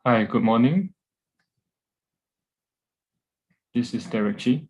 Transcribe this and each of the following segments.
Hi, good morning. This is Derek Chi.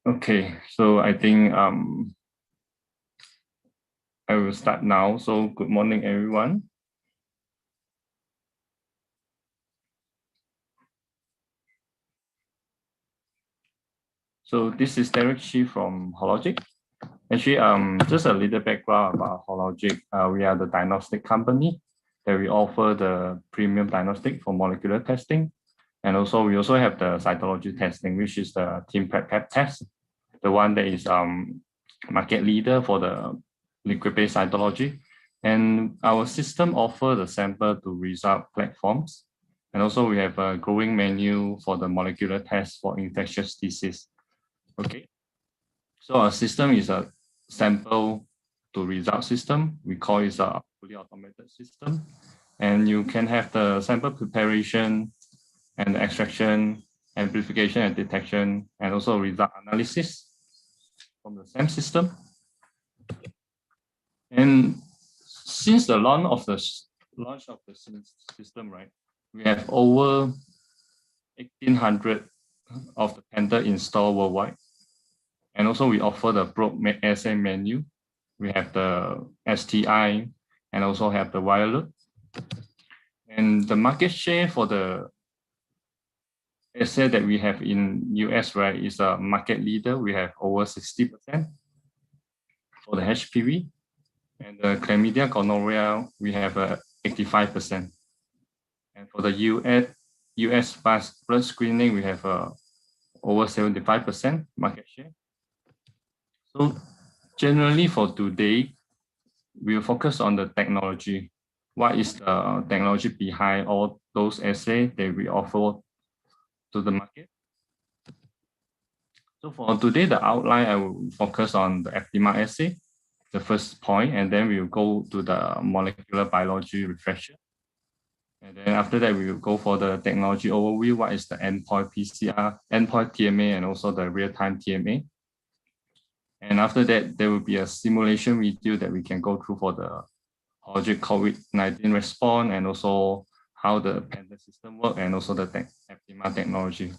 Okay, so I think I will start now. So good morning, everyone. So this is Derek Chi from Hologic. Actually, just a little background about Hologic. We are the diagnostic company that we offer the premium diagnostic for molecular testing. And also we also have the cytology testing, which is the team prep test, the one that is market leader for the liquid-based cytology. And our system offers the sample to result platforms. And also we have a growing menu for the molecular test for infectious disease. Okay. So our system is a sample to result system. We call it a fully automated system. And you can have the sample preparation and the extraction, amplification and detection, and also result analysis from the same system. And since the launch of the system, right, we have over 1,800 of the Panther installed worldwide. And also we offer the probe assay menu. We have the STI and also have the wireless. And the market share for the assay that we have in US, right, is a market leader. We have over 60% for the HPV. And the chlamydia gonorrhea, we have 85%. And for the US blood screening, we have over 75% market share. So generally for today, we will focus on the technology. What is the technology behind all those assays that we offer to the market? So for today, the outline, I will focus on the Fdma assay, the first point, and then we will go to the molecular biology refresher. And then after that, we will go for the technology overview. What is the endpoint PCR, endpoint Tma, and also the real-time Tma. And after that, there will be a simulation video that we can go through for the Hologic COVID-19 response and also how the Panther system work and also the Tma technology.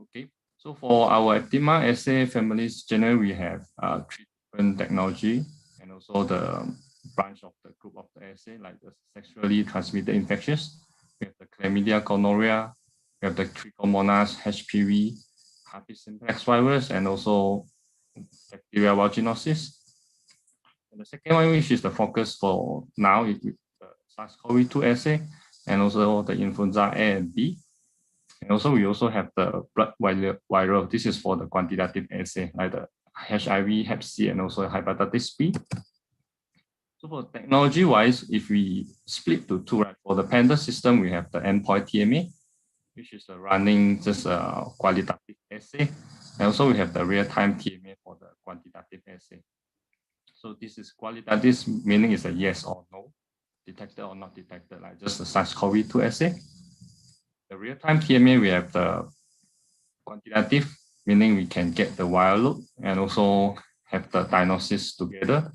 Okay, so for our Tma assay families, generally we have 3 different technology and also the branch of the group of the assay, like the sexually transmitted infectious. We have the chlamydia gonorrhea, we have the trichomonas HPV, herpes simplex virus, and also bacterial vaginosis. And the second one, which is the focus for now, is the SARS-CoV-2 assay, and also the influenza A and B. And also we also have the blood viral. This is for the quantitative assay, like the HIV, Hep C, and also hepatitis B. So for technology-wise, if we split to 2, right, for the Panther system, we have the endpoint Tma, which is running just a qualitative assay. And also we have the real-time Tma for the quantitative assay. So this is qualitative, meaning it's a yes or no, detected or not detected, like just the SARS-CoV-2 assay. The real-time Tma, we have the quantitative, meaning we can get the viral load and also have the diagnosis together.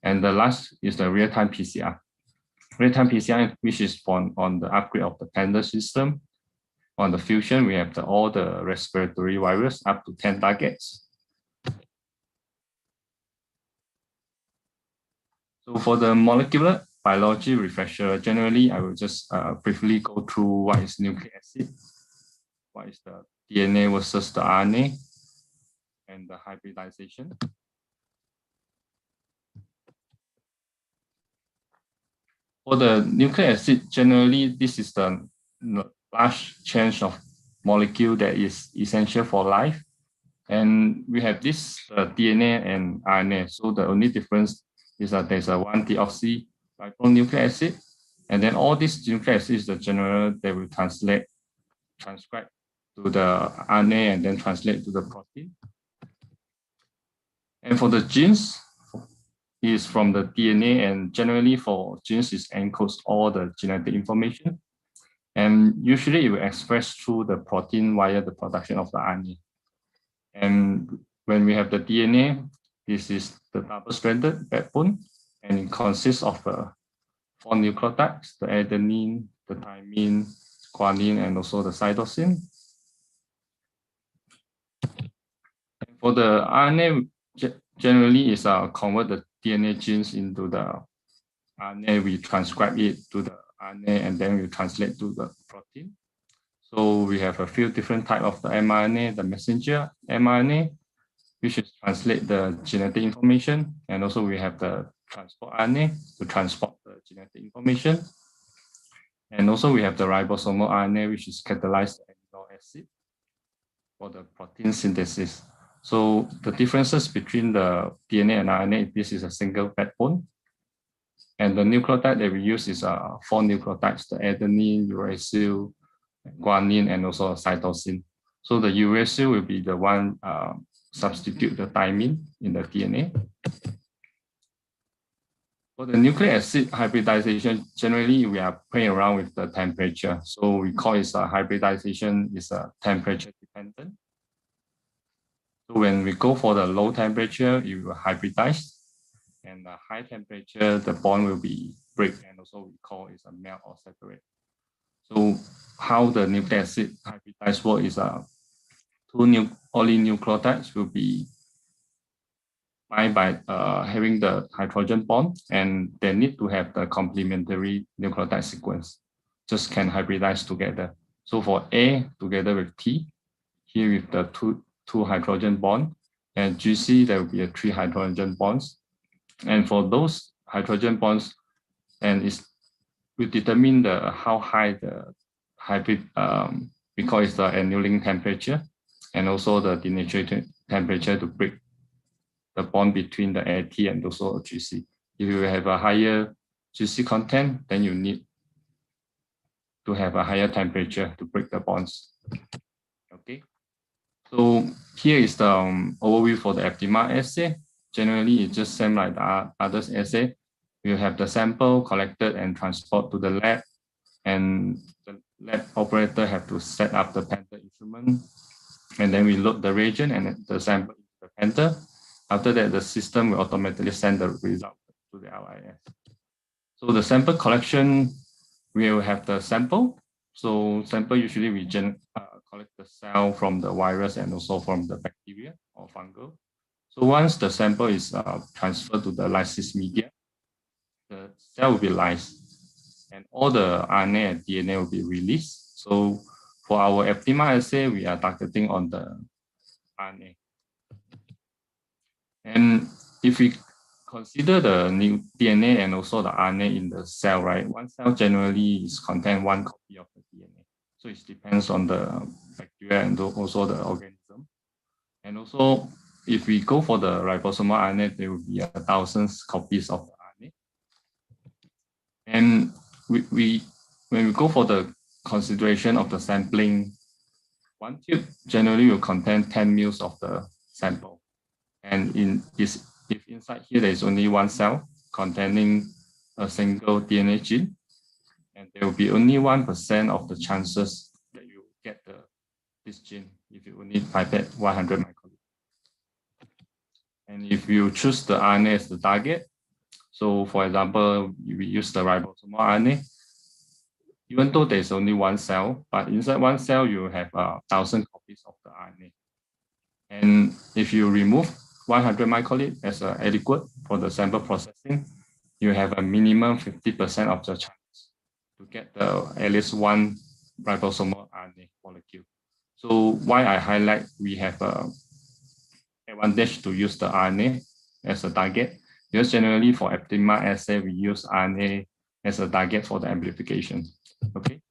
And the last is the real-time PCR. Real-time PCR, which is on the upgrade of the Panther system. On the fusion, we have all the respiratory virus up to 10 targets. So for the molecular biology refresher, generally I will just briefly go through what is nucleic acid, what is the DNA versus the RNA, and the hybridization. For the nucleic acid, generally this is the large change of molecule that is essential for life. And we have this DNA and RNA. So the only difference is that there's a 1-deoxyribonucleic acid. And then all these nucleic acids, the general, they will transcribe to the RNA and then translate to the protein. And for the genes, is from the DNA, and generally for genes, it encodes all the genetic information. And usually it will express through the protein via the production of the RNA. And when we have the DNA, this is the double-stranded backbone, and it consists of 4 nucleotides, the adenine, the thymine, guanine, and also the cytosine. And for the RNA, generally is convert the DNA genes into the RNA. We transcribe it to the RNA, and then we translate to the protein. So we have a few different types of the mRNA, the messenger mRNA, which is translate the genetic information. And also we have the transport RNA to transport the genetic information. And also we have the ribosomal RNA, which is catalyzed amino acid for the protein synthesis. So the differences between the DNA and RNA, this is a single backbone. And the nucleotide that we use is 4 nucleotides, the adenine, uracil, guanine, and also cytosine. So the uracil will be the one substitute the thymine in the DNA. For the nucleic acid hybridization, generally we are playing around with the temperature. So we call it hybridization is temperature dependent. So when we go for the low temperature, it will hybridize. And the high temperature, the bond will be break, and also we call it a melt or separate. So how the nucleic acid hybridize work is 2 polynucleotides will be bind by having the hydrogen bond, and they need to have the complementary nucleotide sequence, just can hybridize together. So for A together with T, here with the two hydrogen bond, and GC there will be 3 hydrogen bonds. And for those hydrogen bonds, and we determine how high the hybrid, because it's the annealing temperature and also the denaturing temperature to break the bond between the AT and also GC. If you have a higher GC content, then you need to have a higher temperature to break the bonds. Okay, so here is the overview for the Fdma assay. Generally, it's just same like the others assay. We have the sample collected and transport to the lab, and the lab operator have to set up the Panther instrument, and then we load the reagent and the sample into the Panther. After that, the system will automatically send the result to the LIS. So the sample collection, we will have the sample. So sample usually we collect the cell from the virus and also from the bacteria or fungal. So once the sample is transferred to the lysis media, the cell will be lysed, and all the RNA and DNA will be released. So for our Fdma assay, we are targeting on the RNA. And if we consider the new DNA and also the RNA in the cell, right? One cell generally is contain 1 copy of the DNA. So it depends on the bacteria and also the organism. And also, if we go for the ribosomal RNA, there will be 1,000 copies of the RNA. And when we go for the consideration of the sampling, 1 tube generally will contain 10 mils of the sample. And if inside here there is only 1 cell containing a single DNA gene, and there will be only 1% of the chances that you get this gene if you only pipette 100 microliters. And if you choose the RNA as the target, so for example, we use the ribosomal RNA, even though there's only 1 cell, but inside 1 cell, you have 1,000 copies of the RNA. And if you remove 100 microliters as adequate for the sample processing, you have a minimum 50% of the chance to get at least one ribosomal RNA molecule. So why I highlight we have a advantage to use the RNA as a target, because generally for Fdma assay, we use RNA as a target for the amplification. Okay.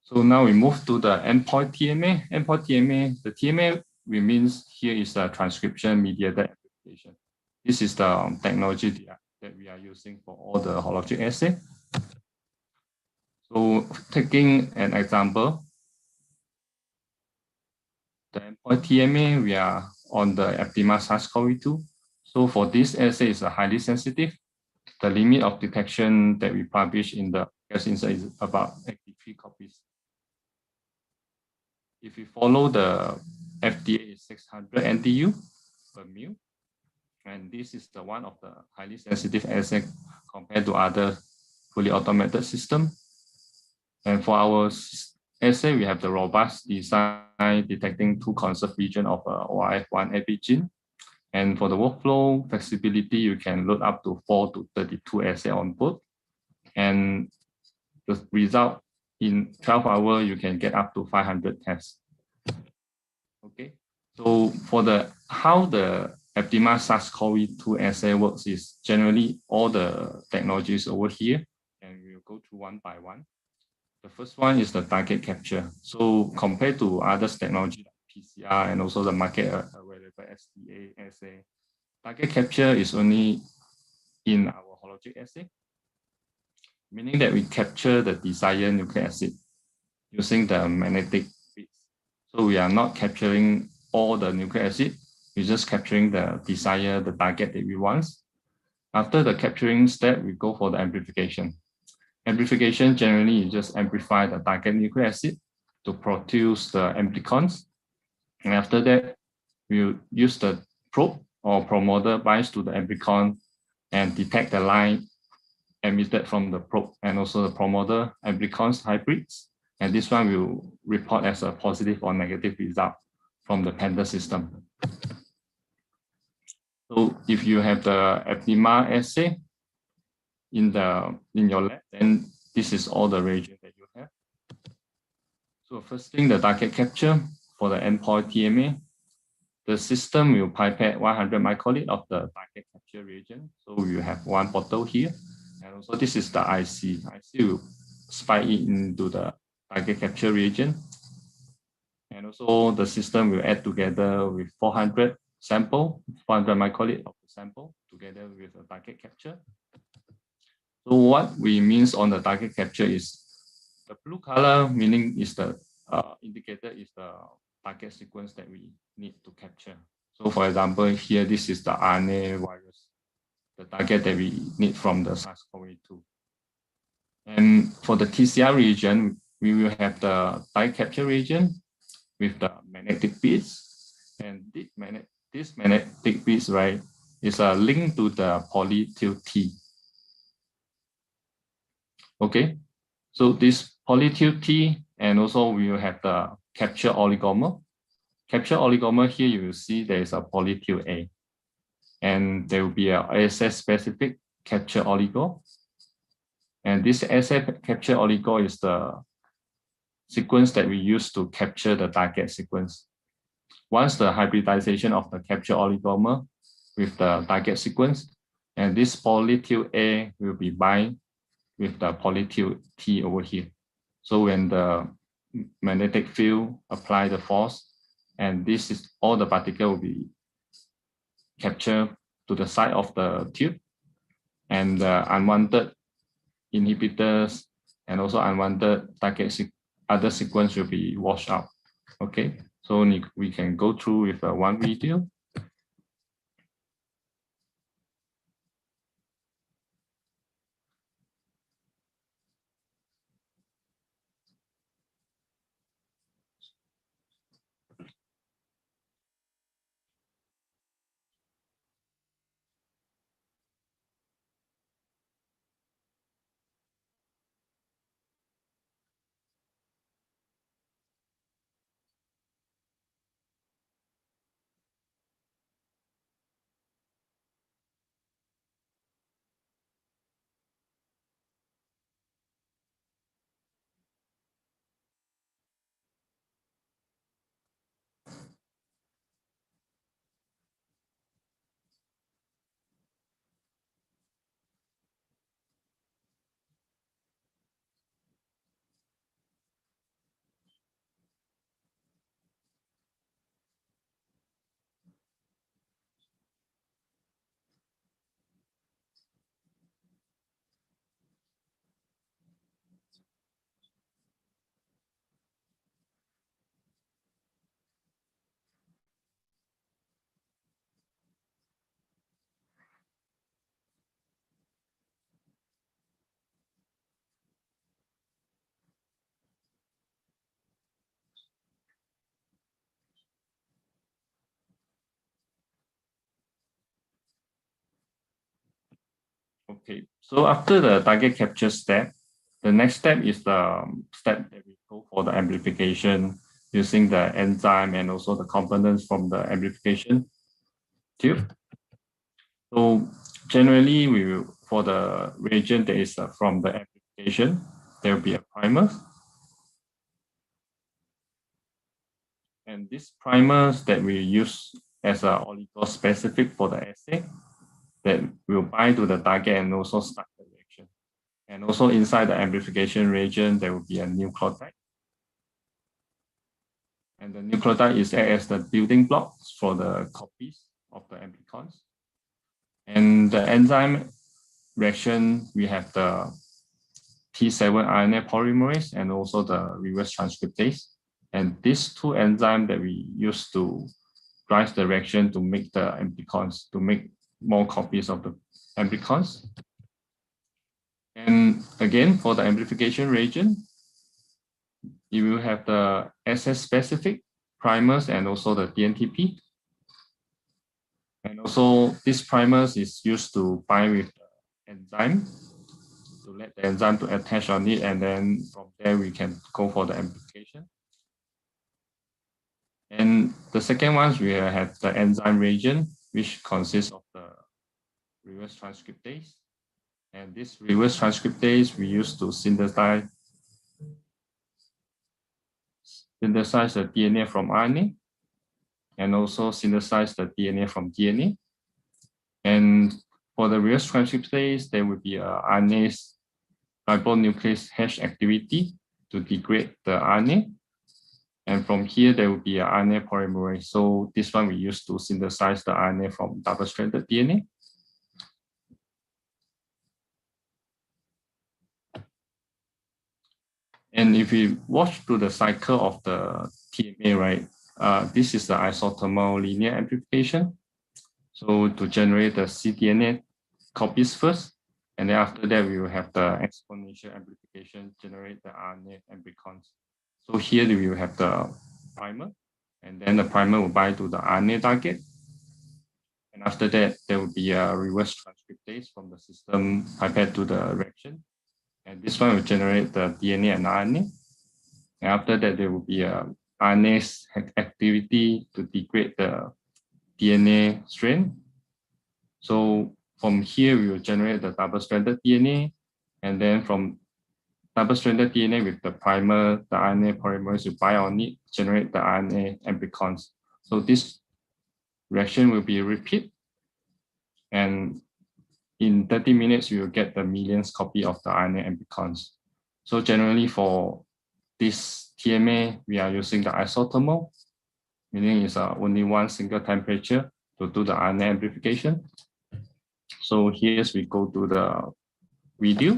So now we move to the endpoint Tma. Endpoint Tma, the Tma we means here is the transcription mediated amplification. This is the technology that we are using for all the hologic assay. So taking an example, the endpoint Tma, we are on the Fdma SARS-CoV-2. So for this assay is highly sensitive. The limit of detection that we publish in the gas insert is about 83 copies. If we follow the FDA is 600 NTU per mil, and this is the one of the highly sensitive assay compared to other fully automated system. And for our assay, we have the robust design detecting two conserved region of ORF1 epigene. And for the workflow flexibility, you can load up to 4 to 32 assay on board. And the result in 12 hours, you can get up to 500 tests. Okay, so for the how the Fdma SARS-CoV-2 assay works is generally all the technologies over here, and we'll go through one by one. The first one is the target capture. So compared to other technology like PCR and also the market available SDA assay, target capture is only in our hologic assay, meaning that we capture the desired nucleic acid using the magnetic beads. So we are not capturing all the nucleic acid, we're just capturing the desired, the target that we want. After the capturing step, we go for the amplification. Amplification generally you just amplify the target nucleic acid to produce the amplicons. And after that, we'll use the probe or promoter binds to the amplicon and detect the line emitted from the probe and also the promoter amplicons hybrids. And this one will report as a positive or negative result from the Panther system. So if you have the Fdma assay in your lab, then this is all the reagent that you have. So first thing, the target capture for the endpoint Tma. The system will pipette 100 microliter of the target capture reagent. So you have one bottle here. And also this is the IC. IC will spike it into the target capture reagent. And also the system will add together with 400 sample, 400 microliter of the sample together with the target capture. So what we means on the target capture is the blue color, meaning is the indicator is the target sequence that we need to capture. So for example, here, this is the RNA virus, the target that we need from the SARS-CoV-2. And for the TCR region, we will have the target capture region with the magnetic beads. And this magnetic beads, right, is a link to the polytil-T. Okay, so this polytil-T, and also we will have the capture oligomer. Capture oligomer here, you will see there is a polytil-A. And there will be a assay-specific capture oligo. And this assay capture oligo is the sequence that we use to capture the target sequence. Once the hybridization of the capture oligomer with the target sequence, and this polytil-A will be bind with the polytil-T over here. So when the magnetic field apply the force, and this is all the particle will be captured to the side of the tube, and the unwanted inhibitors and also unwanted target other sequence will be washed out. Okay, so we can go through with one video. Okay, so after the target capture step, the next step is the step that we go for the amplification using the enzyme and also the components from the amplification tube. So generally, we will, for the reagent that is from the amplification, there will be a primer. And these primers that we use as a oligo specific for the assay that will bind to the target and also start the reaction. And also inside the amplification reagent, there will be a nucleotide. And the nucleotide is act as the building blocks for the copies of the amplicons. And the enzyme reaction, we have the T7 RNA polymerase and also the reverse transcriptase. And these two enzymes that we use to drive the reaction to make the amplicons, to make more copies of the amplicons. And again, for the amplification reagent, you will have the SS-specific primers and also the DNTP. And also, this primers is used to bind with the enzyme, to let the enzyme to attach on it, and then from there we can go for the amplification. And the second one, we have the enzyme reagent, which consists of the reverse transcriptase. And this reverse transcriptase we use to synthesize the DNA from RNA and also synthesize the DNA from DNA. And for the reverse transcriptase, there will be a RNase ribonuclease hash activity to degrade the RNA. And from here, there will be a RNA polymerase. So this one we use to synthesize the RNA from double-stranded DNA. And if we watch through the cycle of the Tma, right, this is the isothermal linear amplification. So to generate the cDNA copies first, and then after that, we will have the exponential amplification, generate the RNA amplicons. So here we will have the primer, and then the primer will bind to the RNA target. And after that, there will be a reverse transcriptase from the system pipette to the reaction. And this one will generate the DNA and RNA. And after that, there will be a RNase activity to degrade the DNA strain. So from here, we will generate the double-stranded DNA. And then from double-stranded DNA with the primer, the RNA polymerase will bind on it, generate the RNA amplicons. So this reaction will be repeat. And in 30 minutes, you will get the millions copy of the RNA amplicons. So generally for this Tma, we are using the isothermal, meaning it's only one single temperature to do the RNA amplification. So here we go to the video.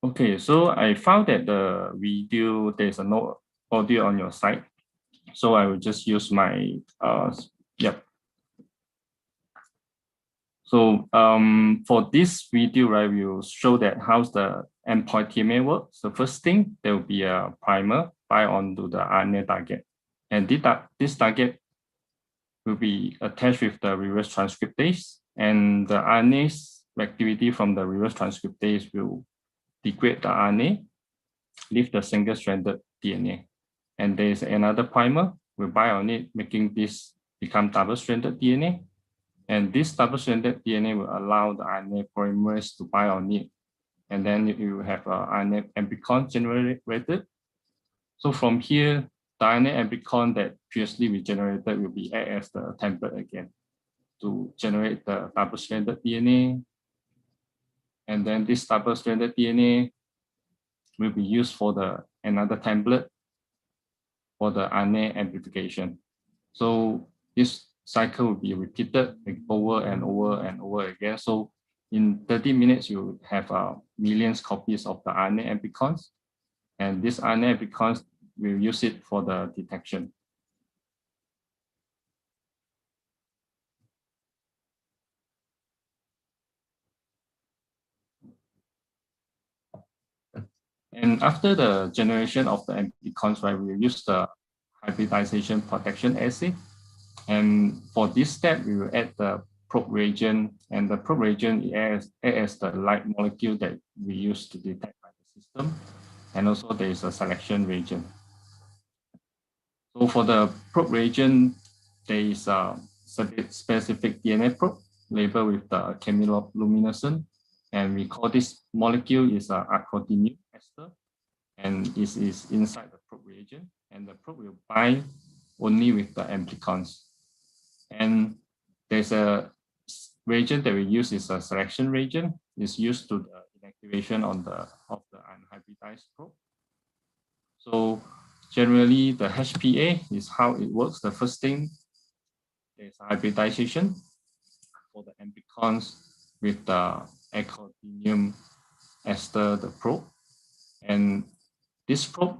Okay, so I found that the video, there's no audio on your side. So I will just use my, yep. So for this video, right, we'll show that how's the endpoint Tma works. The first thing, there will be a primer bind onto the RNA target. And this target will be attached with the reverse transcriptase, and the RNA's activity from the reverse transcriptase will degrade the RNA, leave the single-stranded DNA. And there is another primer will bind on it, making this become double-stranded DNA. And this double-stranded DNA will allow the RNA polymerase to bind on it. And then you will have an RNA amplicon generated. So from here, the RNA amplicon that previously we generated will be added as the template again to generate the double-stranded DNA. And then this double-stranded DNA will be used for another template for the RNA amplification. So this cycle will be repeated over and over and over again. So in 30 minutes, you have millions copies of the RNA amplicons. And this RNA amplicons, we'll use it for the detection. And after the generation of the amplicons, right, we'll use the hybridization protection assay. And for this step, we will add the probe reagent, and the probe reagent as the light molecule that we use to detect by the system. And also there is a selection reagent. So for the probe reagent, there is a specific DNA probe labeled with the chemiluminescent, and we call this molecule is acrotinium ester, and this is inside the probe reagent, and the probe will bind only with the amplicons. And there's a reagent that we use is a selection reagent. It's used to the inactivation of the unhybridized probe. So generally, the HPA is how it works. The first thing is hybridization for the amplicons with the acrotinium ester, the probe. And this probe,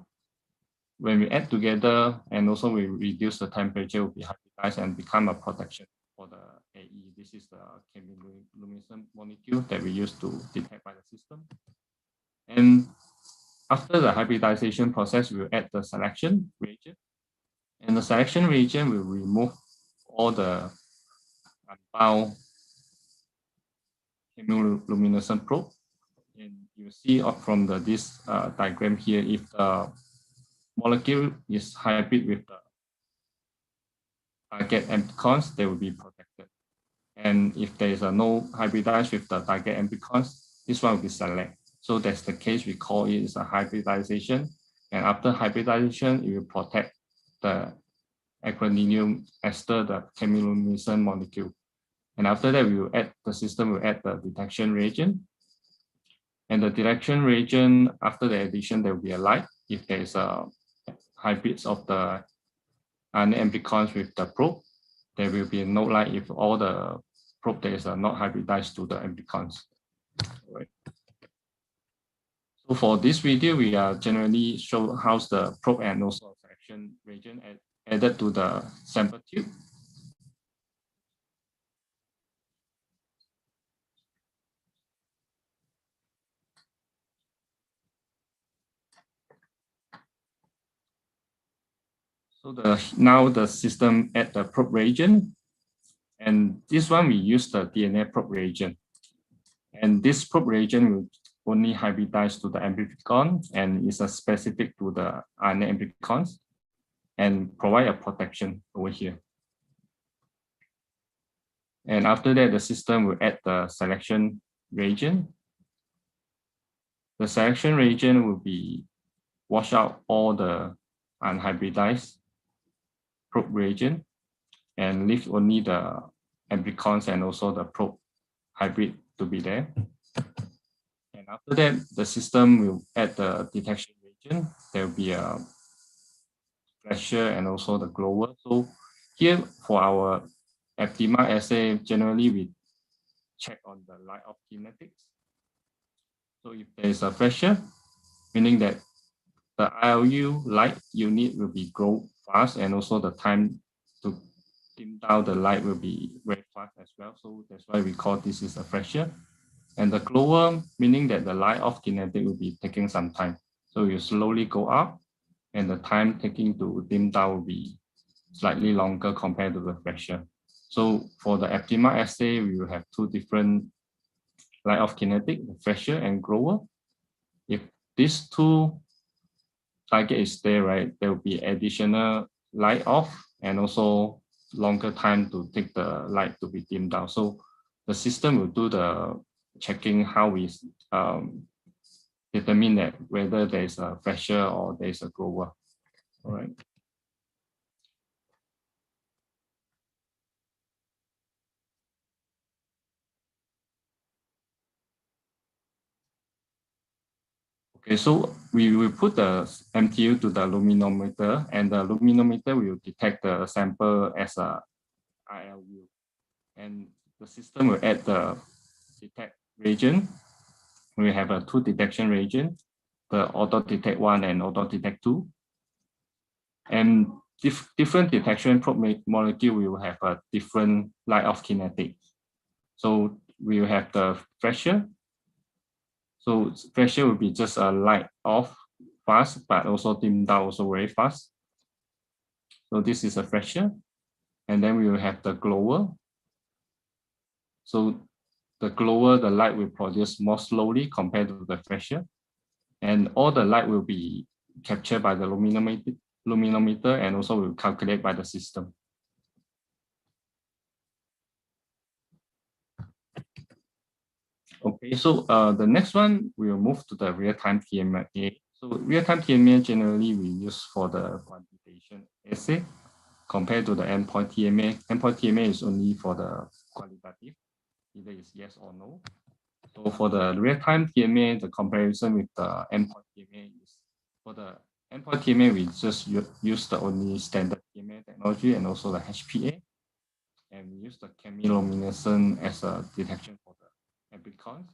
when we add together and also we reduce the temperature, will be hybridized and become a protection for the AE. This is the chemiluminescent molecule that we use to detect by the system. And after the hybridization process, we'll add the selection reagent. And the selection reagent will remove all the unbound chemiluminescent probe. And you see from this diagram here, if the molecule is hybrid with the target amplicons, they will be protected. And if there is no hybridized with the target amplicons, this one will be select. So that's the case we call it is a hybridization. And after hybridization, it will protect the acrotinium ester, the chemiluminescent molecule. And after that, the system will add the detection reagent. And the detection reagent, after the addition, there will be a light. If there is a hybrids of the amplicons with the probe, there will be no light if all the probe that is not hybridized to the amplicons. Right. So for this video, we are generally show how's the probe and also selection reagent added to the sample tube. So now the system add the probe reagent, and this one we use the DNA probe reagent. And this probe reagent will only hybridize to the amplicon and is specific to the RNA amplicons and provide a protection over here. And after that, the system will add the selection reagent. The selection reagent will be wash out all the unhybridized probe reagent and leave only the amplicons and also the probe hybrid to be there. And after that, the system will add the detection reagent. There will be a flasher and also the glower. So here for our Fdma assay, generally we check on the light of kinetics. So if there is a pressure, meaning that the ILU light unit will be grow fast, and also the time to dim down the light will be very fast as well. So that's why we call this is a pressure. And the glower, meaning that the light off kinetic will be taking some time. So you slowly go up, and the time taking to dim down will be slightly longer compared to the pressure. So for the Fdma assay, we will have two different light off kinetic, the pressure and glower. If these two target is there, right, there will be additional light off and also longer time to take the light to be dimmed down. So the system will do the checking how we determine that whether there is a pressure or there is a glower. All right. Okay, so we will put the MTU to the luminometer, and the luminometer will detect the sample as a ILU. And the system will add the detect reagent. We have a two detection reagent, the auto detect 1 and auto detect 2. And different detection probe molecule will have a different light off kinetic. So we will have the pressure. So pressure will be just a light off fast, but also dim down also very fast. So this is a pressure. And then we will have the glower. So the glower, the light will produce more slowly compared to the pressure. And all the light will be captured by the luminometer and also will calculate by the system. Okay, so the next one, we will move to the real-time Tma. So real-time Tma generally we use for the quantitation assay compared to the endpoint Tma. Endpoint Tma is only for the qualitative, either it's yes or no. So for the real-time Tma, the comparison with the endpoint Tma is, for the endpoint Tma, we just use the only standard Tma technology and also the HPA. And we use the chemiluminescence as a detection for the amplicons.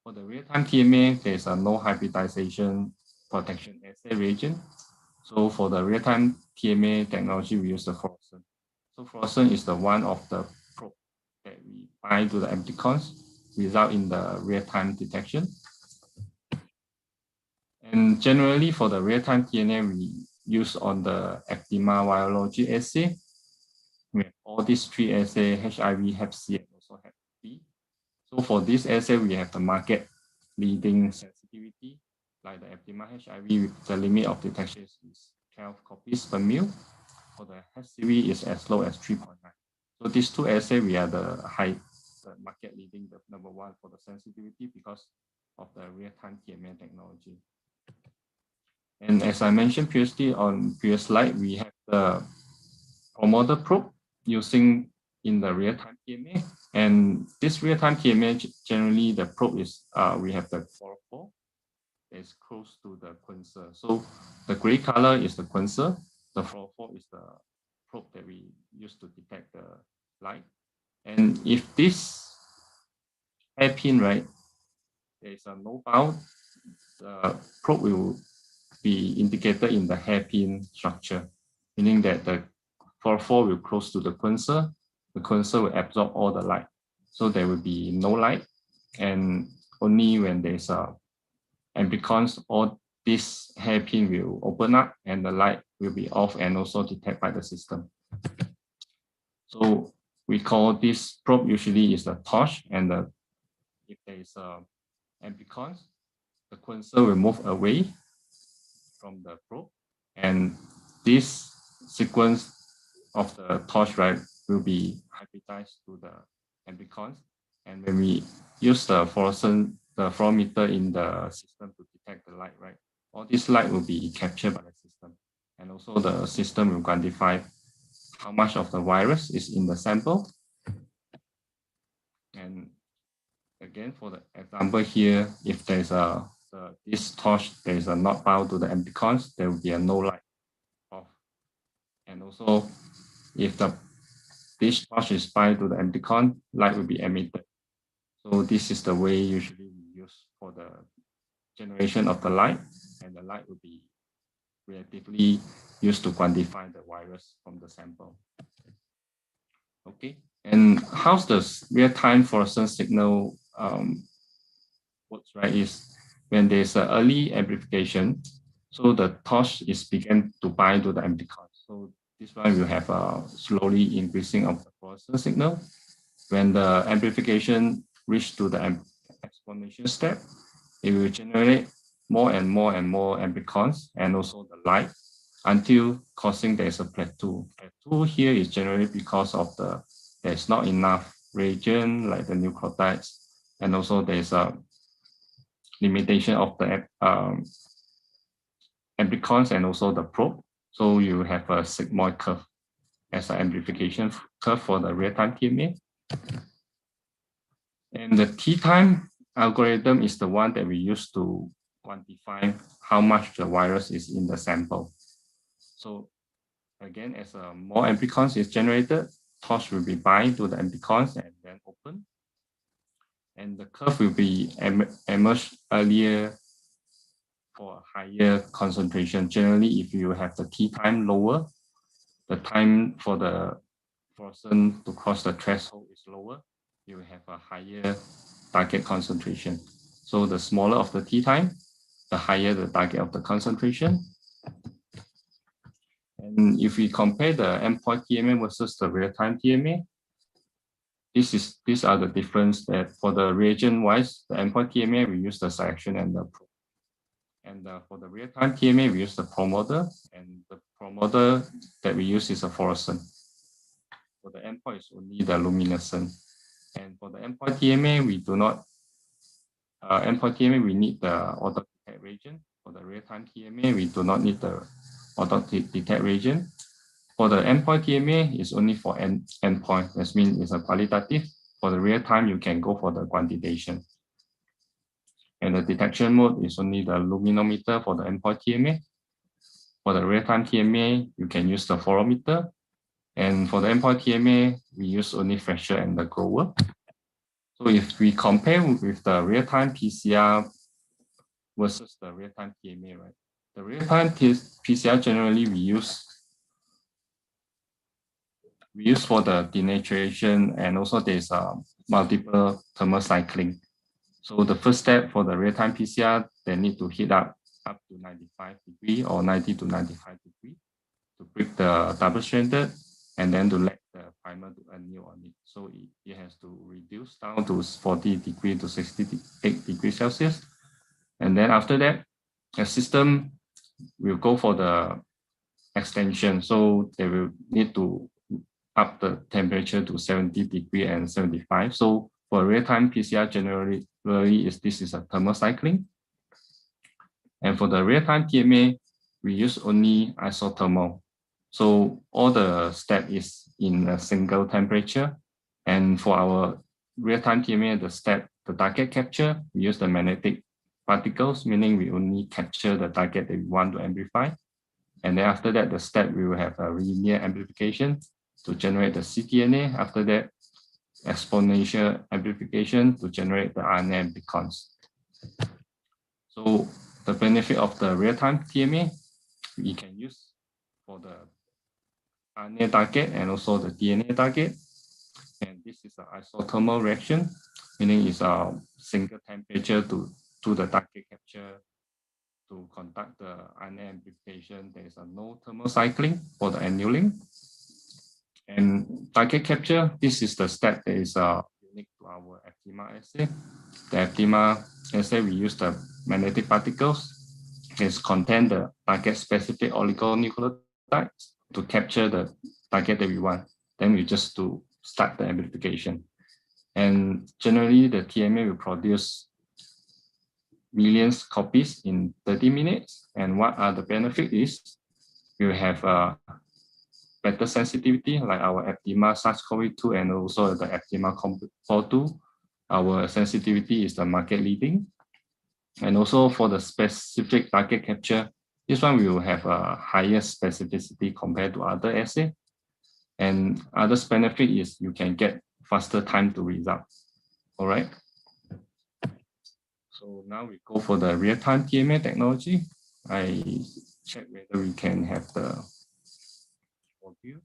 For the real-time Tma, there's a no hybridization protection assay reagent. So for the real-time Tma technology, we use the fluorescent. So fluorescent is the one of the probe that we bind to the amplicons, result in the real-time detection. And generally for the real-time Tma, we use on the Fdma virology assay. We have all these three assays, HIV, Hep C, and also Hep B. So for this assay, we have the market leading sensitivity, like the Fdma HIV, the limit of detection is 12 copies per mil. For the HCV is as low as 3.9. So these two assays, we are the market leading, the number one for the sensitivity because of the real-time Tma technology. And as I mentioned previously on previous slide, we have the promoter probe using in the real-time Tma. And this real-time Tma, generally the probe is, we have the fluorophore that is close to the quencher. So the gray color is the quencher. The fluorophore is the probe that we use to detect the light. And if this hairpin, right, there is a no bound, the probe will be indicated in the hairpin structure, meaning that the fluorophore will close to the quencher. The quencher will absorb all the light. So there will be no light. And only when there's a amplicons, all this hairpin will open up and the light will be off and also detected by the system. So we call this probe usually is the torch, and if there is a amplicons, the quencher will move away from the probe, and this sequence of the torch, right, will be hybridized to the amplicons. And when we use the fluorescent, the fluorometer in the system to detect the light, right, all this light will be captured by the system. And also the system will quantify how much of the virus is in the sample. And again, for the example here, if there's this torch, there is a not bound to the amplicons, there will be a no light off. And also, if this torch is bound to the amplicon, light will be emitted. So this is the way usually we use for the generation of the light, and the light will be relatively used to quantify the virus from the sample. Okay, and how's the real-time fluorescence signal works, right? Is when there's an early amplification, so the torch is began to bind to the amplicon. So this one will have a slowly increasing of the fluorescence signal. When the amplification reach to the exponential step, it will generate more and more and more amplicons and also the light until causing there's a plateau. Plateau here is generally because of there's not enough reagent like the nucleotides, and also there's a limitation of the amplicons and also the probe. So you have a sigmoid curve as an amplification curve for the real-time Tma. And the T-time algorithm is the one that we use to quantify how much the virus is in the sample. So again, as more amplicons is generated, torch will be bind to the amplicons and then open. And the curve will be emerged earlier for a higher concentration. Generally, if you have the T-time lower, the time for the fluorescence to cross the threshold is lower, you have a higher target concentration. So the smaller of the T-time, the higher the target of the concentration. And if we compare the endpoint Tma versus the real-time Tma, these are the difference that for the reagent-wise, the endpoint Tma, we use the selection and the probe. And for the real-time Tma, we use the promoter, and the promoter that we use is a fluorescent. For the endpoint, it's only the luminescent. And for the endpoint Tma, we do not, endpoint Tma, we need the auto-detect reagent. For the real-time Tma, we do not need the auto-detect reagent. For the endpoint Tma, it's only for endpoint. That means it's a qualitative. For the real-time, you can go for the quantization. And the detection mode is only the luminometer for the endpoint Tma. For the real-time Tma, you can use the fluorometer. And for the endpoint Tma, we use only fresher and the grower. So if we compare with the real-time PCR versus the real-time Tma, right? The real-time PCR generally we use for the denaturation, and also there's multiple thermal cycling. So the first step for the real-time PCR, they need to heat up to 95 degrees or 90 to 95 degrees to break the double-stranded, and then to let the primer to anneal on it. So it has to reduce down to 40 degrees to 68 degrees Celsius. And then after that, the system will go for the extension. So they will need to up the temperature to 70 degrees and 75. So for real-time PCR, generally this is a thermal cycling. And for the real-time Tma, we use only isothermal. So all the step is in a single temperature. And for our real-time Tma, the target capture, we use the magnetic particles, meaning we only capture the target that we want to amplify. And then after that, the step, we will have a linear amplification to generate the cDNA. After that, exponential amplification to generate the RNA amplicons. So the benefit of the real-time Tma, we can use for the RNA target and also the DNA target. And this is an isothermal reaction, meaning it's a single temperature to the target capture to conduct the RNA amplification. There is no thermal cycling for the annealing. And target capture, this is the step that is unique to our Fdma assay. The Fdma assay, we use the magnetic particles. It contain the target-specific oligonucleotides to capture the target that we want. Then we just to start the amplification. And generally, the Tma will produce millions copies in 30 minutes. And what are the benefits is we will have better sensitivity, like our Fdma SARS-CoV-2 and also the Fdma COMP42. Our sensitivity is the market leading. And also for the specific target capture, this one will have a higher specificity compared to other assays. And other benefit is you can get faster time to result. All right. So now we go for the real-time Tma technology. I check whether we can have the view.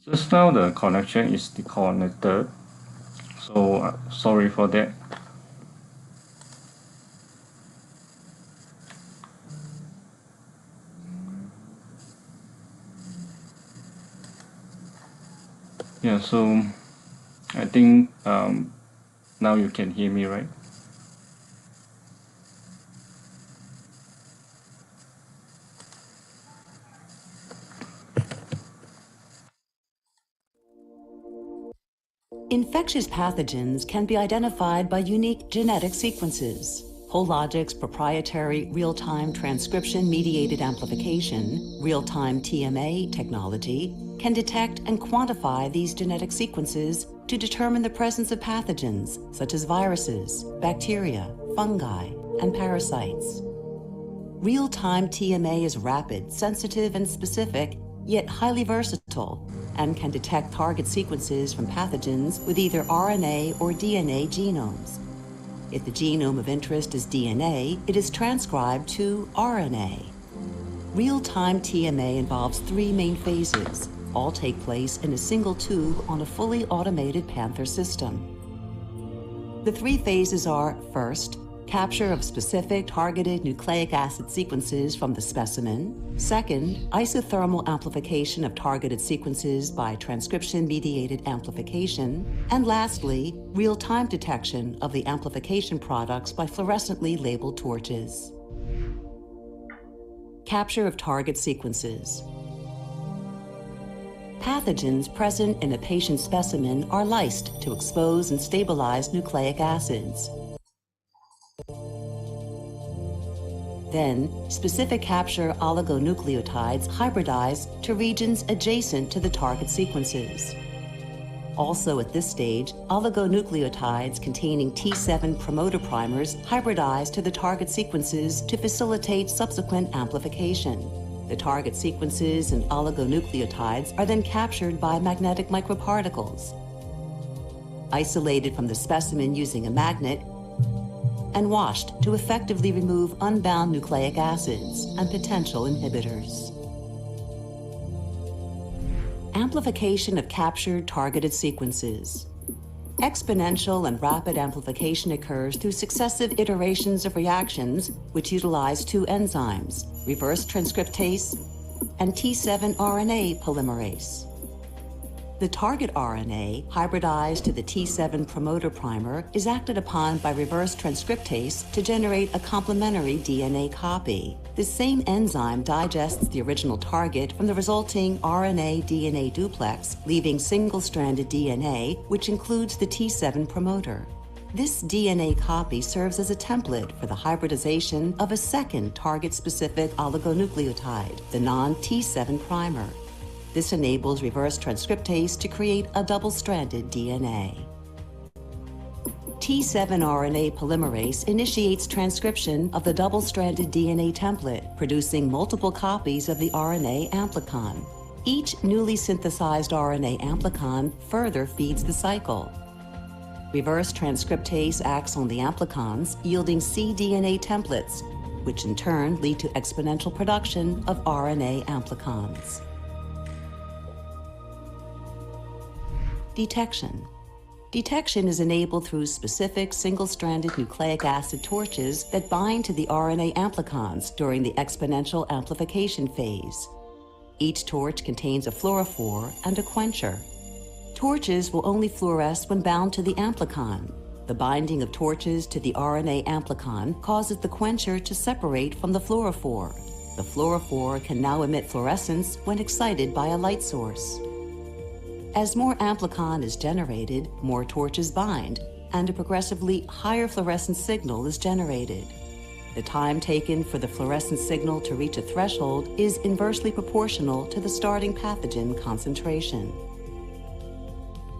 Just now the connection is disconnected, so sorry for that. Yeah, so I think now you can hear me, right? Infectious pathogens can be identified by unique genetic sequences. Hologic's proprietary real-time transcription mediated amplification, real-time Tma technology, can detect and quantify these genetic sequences to determine the presence of pathogens such as viruses, bacteria, fungi, and parasites. Real-time Tma is rapid, sensitive, and specific, yet highly versatile, and can detect target sequences from pathogens with either RNA or DNA genomes. If the genome of interest is DNA, it is transcribed to RNA. Real-time Tma involves three main phases. All take place in a single tube on a fully automated Panther system. The three phases are, first, capture of specific targeted nucleic acid sequences from the specimen. Second, isothermal amplification of targeted sequences by transcription-mediated amplification. And lastly, real-time detection of the amplification products by fluorescently labeled torches. Capture of target sequences. Pathogens present in a patient specimen are lysed to expose and stabilize nucleic acids. Then, specific capture oligonucleotides hybridize to regions adjacent to the target sequences. Also at this stage, oligonucleotides containing T7 promoter primers hybridize to the target sequences to facilitate subsequent amplification. The target sequences and oligonucleotides are then captured by magnetic microparticles, isolated from the specimen using a magnet, and washed to effectively remove unbound nucleic acids and potential inhibitors. Amplification of captured targeted sequences. Exponential and rapid amplification occurs through successive iterations of reactions which utilize two enzymes, reverse transcriptase and T7 RNA polymerase. The target RNA, hybridized to the T7 promoter primer, is acted upon by reverse transcriptase to generate a complementary DNA copy. This same enzyme digests the original target from the resulting RNA-DNA duplex, leaving single-stranded DNA, which includes the T7 promoter. This DNA copy serves as a template for the hybridization of a second target-specific oligonucleotide, the non-T7 primer. This enables reverse transcriptase to create a double-stranded DNA. T7 RNA polymerase initiates transcription of the double-stranded DNA template, producing multiple copies of the RNA amplicon. Each newly synthesized RNA amplicon further feeds the cycle. Reverse transcriptase acts on the amplicons, yielding cDNA templates, which in turn lead to exponential production of RNA amplicons. Detection. Detection is enabled through specific single-stranded nucleic acid torches that bind to the RNA amplicons during the exponential amplification phase. Each torch contains a fluorophore and a quencher. Torches will only fluoresce when bound to the amplicon. The binding of torches to the RNA amplicon causes the quencher to separate from the fluorophore. The fluorophore can now emit fluorescence when excited by a light source. As more amplicon is generated, more torches bind, and a progressively higher fluorescence signal is generated. The time taken for the fluorescence signal to reach a threshold is inversely proportional to the starting pathogen concentration.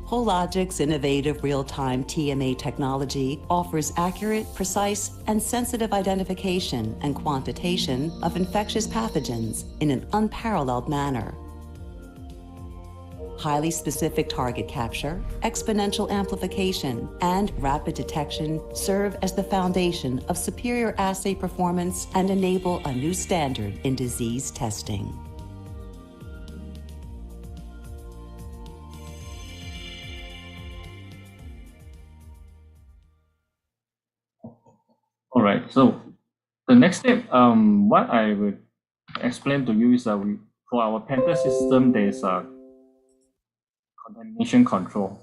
Hologic's innovative real-time Tma technology offers accurate, precise, and sensitive identification and quantitation of infectious pathogens in an unparalleled manner. Highly specific target capture, exponential amplification, and rapid detection serve as the foundation of superior assay performance and enable a new standard in disease testing. All right, so the next step, what I would explain to you is that for our Panther system, there's a contamination control.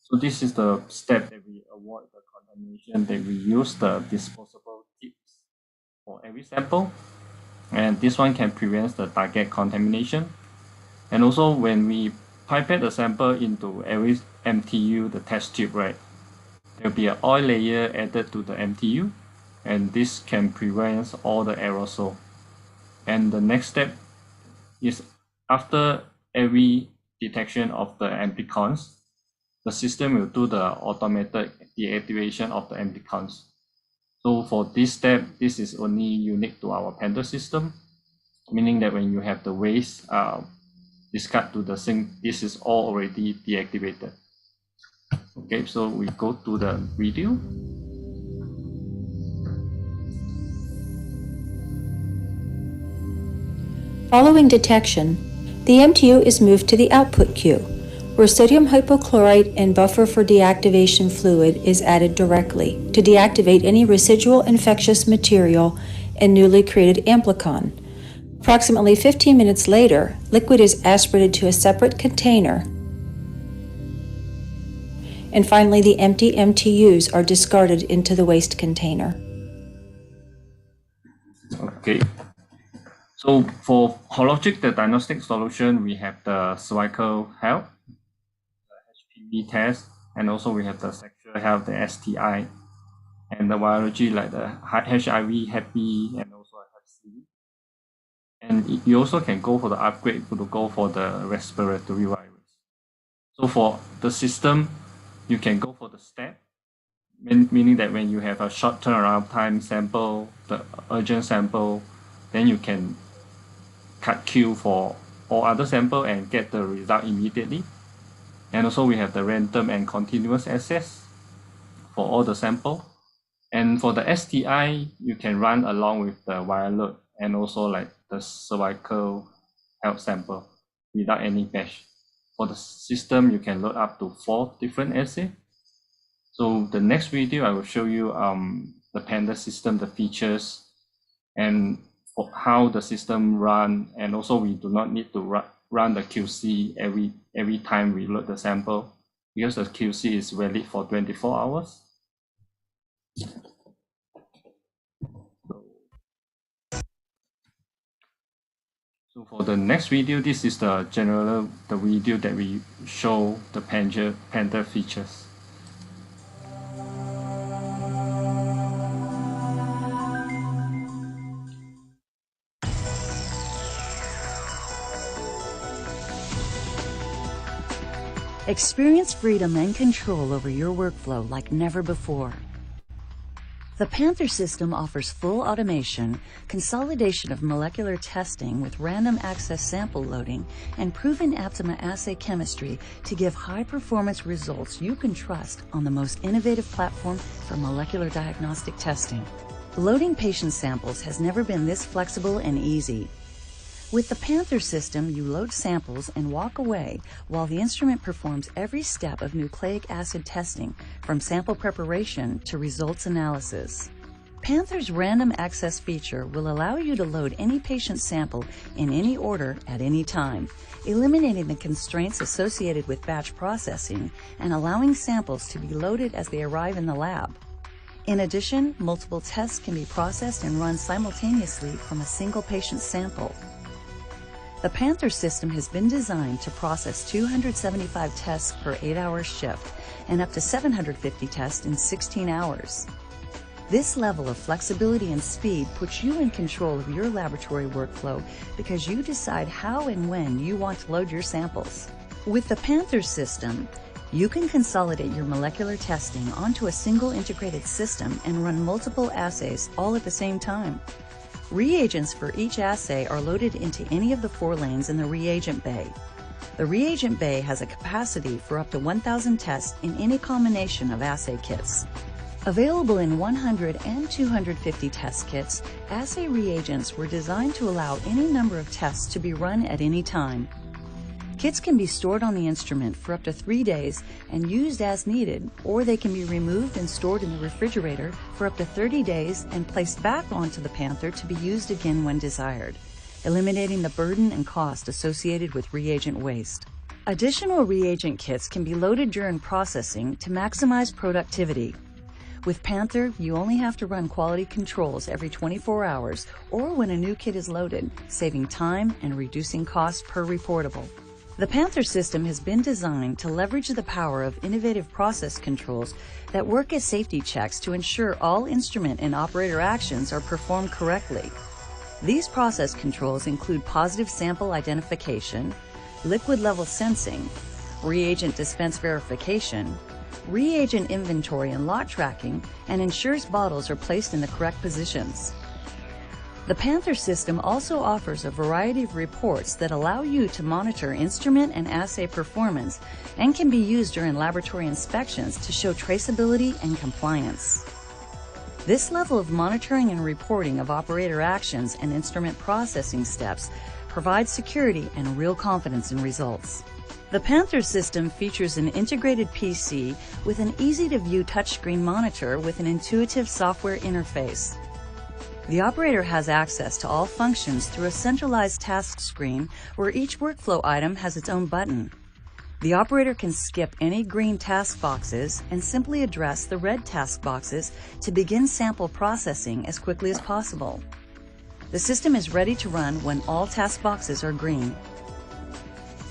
So this is the step that we avoid the contamination, that we use the disposable tips for every sample. And this one can prevent the target contamination. And also when we pipette the sample into every MTU, the test tube, right, there will be an oil layer added to the MTU, and this can prevent all the aerosol. And the next step is after every detection of the amplicons, the system will do the automated deactivation of the amplicons. So for this step, this is only unique to our Panther system, meaning that when you have the waste discard to the sink, this is all already deactivated. Okay, so we go to the video. Following detection, the MTU is moved to the output queue, where sodium hypochlorite and buffer for deactivation fluid is added directly to deactivate any residual infectious material and newly created amplicon. Approximately 15 minutes later, liquid is aspirated to a separate container. And finally, the empty MTUs are discarded into the waste container. Okay. So for hologic, the diagnostic solution, we have the cervical health, the HPV test, and also we have the sexual health, the STI, and the virology like the HIV, Hep B, and also Hep C. And you also can go for the upgrade to go for the respiratory virus. So for the system, you can go for the step, meaning that when you have a short turnaround time sample, the urgent sample, then you can cut queue for all other sample and get the result immediately. And also we have the random and continuous access for all the sample. And for the STI, you can run along with the wire load and also like the cervical health sample without any batch. For the system, you can load up to 4 different assays. So the next video, I will show you the Panther system, the features, and how the system run. And also we do not need to run the QC every time we load the sample, because the QC is valid for 24 hours. So for the next video, this is the video that we show the Panther features. Experience freedom and control over your workflow like never before. The Panther system offers full automation, consolidation of molecular testing with random access sample loading, and proven Aptima assay chemistry to give high-performance results you can trust on the most innovative platform for molecular diagnostic testing. Loading patient samples has never been this flexible and easy. With the Panther system, you load samples and walk away while the instrument performs every step of nucleic acid testing, from sample preparation to results analysis. Panther's random access feature will allow you to load any patient sample in any order at any time, eliminating the constraints associated with batch processing and allowing samples to be loaded as they arrive in the lab. In addition, multiple tests can be processed and run simultaneously from a single patient sample. The Panther system has been designed to process 275 tests per 8-hour shift and up to 750 tests in 16 hours. This level of flexibility and speed puts you in control of your laboratory workflow because you decide how and when you want to load your samples. With the Panther system, you can consolidate your molecular testing onto a single integrated system and run multiple assays all at the same time. Reagents for each assay are loaded into any of the 4 lanes in the reagent bay. The reagent bay has a capacity for up to 1,000 tests in any combination of assay kits. Available in 100 and 250 test kits, assay reagents were designed to allow any number of tests to be run at any time. Kits can be stored on the instrument for up to 3 days and used as needed, or they can be removed and stored in the refrigerator for up to 30 days and placed back onto the Panther to be used again when desired, eliminating the burden and cost associated with reagent waste. Additional reagent kits can be loaded during processing to maximize productivity. With Panther, you only have to run quality controls every 24 hours or when a new kit is loaded, saving time and reducing cost per reportable. The Panther system has been designed to leverage the power of innovative process controls that work as safety checks to ensure all instrument and operator actions are performed correctly. These process controls include positive sample identification, liquid level sensing, reagent dispense verification, reagent inventory and lot tracking, and ensures bottles are placed in the correct positions. The Panther system also offers a variety of reports that allow you to monitor instrument and assay performance and can be used during laboratory inspections to show traceability and compliance. This level of monitoring and reporting of operator actions and instrument processing steps provides security and real confidence in results. The Panther system features an integrated PC with an easy-to-view touchscreen monitor with an intuitive software interface. The operator has access to all functions through a centralized task screen where each workflow item has its own button. The operator can skip any green task boxes and simply address the red task boxes to begin sample processing as quickly as possible. The system is ready to run when all task boxes are green.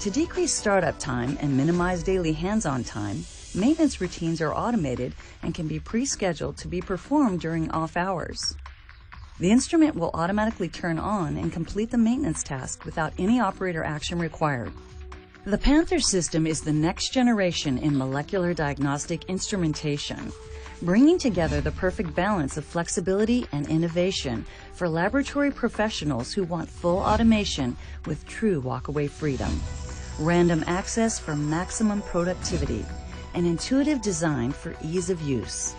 To decrease startup time and minimize daily hands-on time, maintenance routines are automated and can be pre-scheduled to be performed during off hours. The instrument will automatically turn on and complete the maintenance task without any operator action required. The Panther system is the next generation in molecular diagnostic instrumentation, bringing together the perfect balance of flexibility and innovation for laboratory professionals who want full automation with true walkaway freedom, random access for maximum productivity, and intuitive design for ease of use.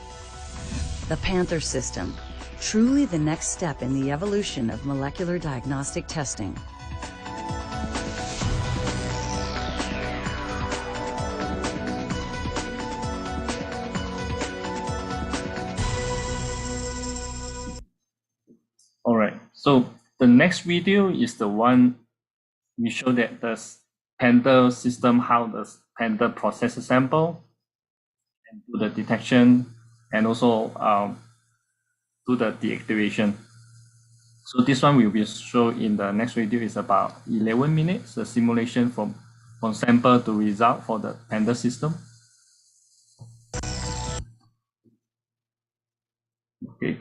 The Panther system, truly the next step in the evolution of molecular diagnostic testing. All right, so the next video is the one we show that the Panther system, how the Panther process a sample and do the detection and also do the deactivation. So this one will be shown in the next video. Is about 11 minutes, the simulation from sample to result for the Panther system. Okay.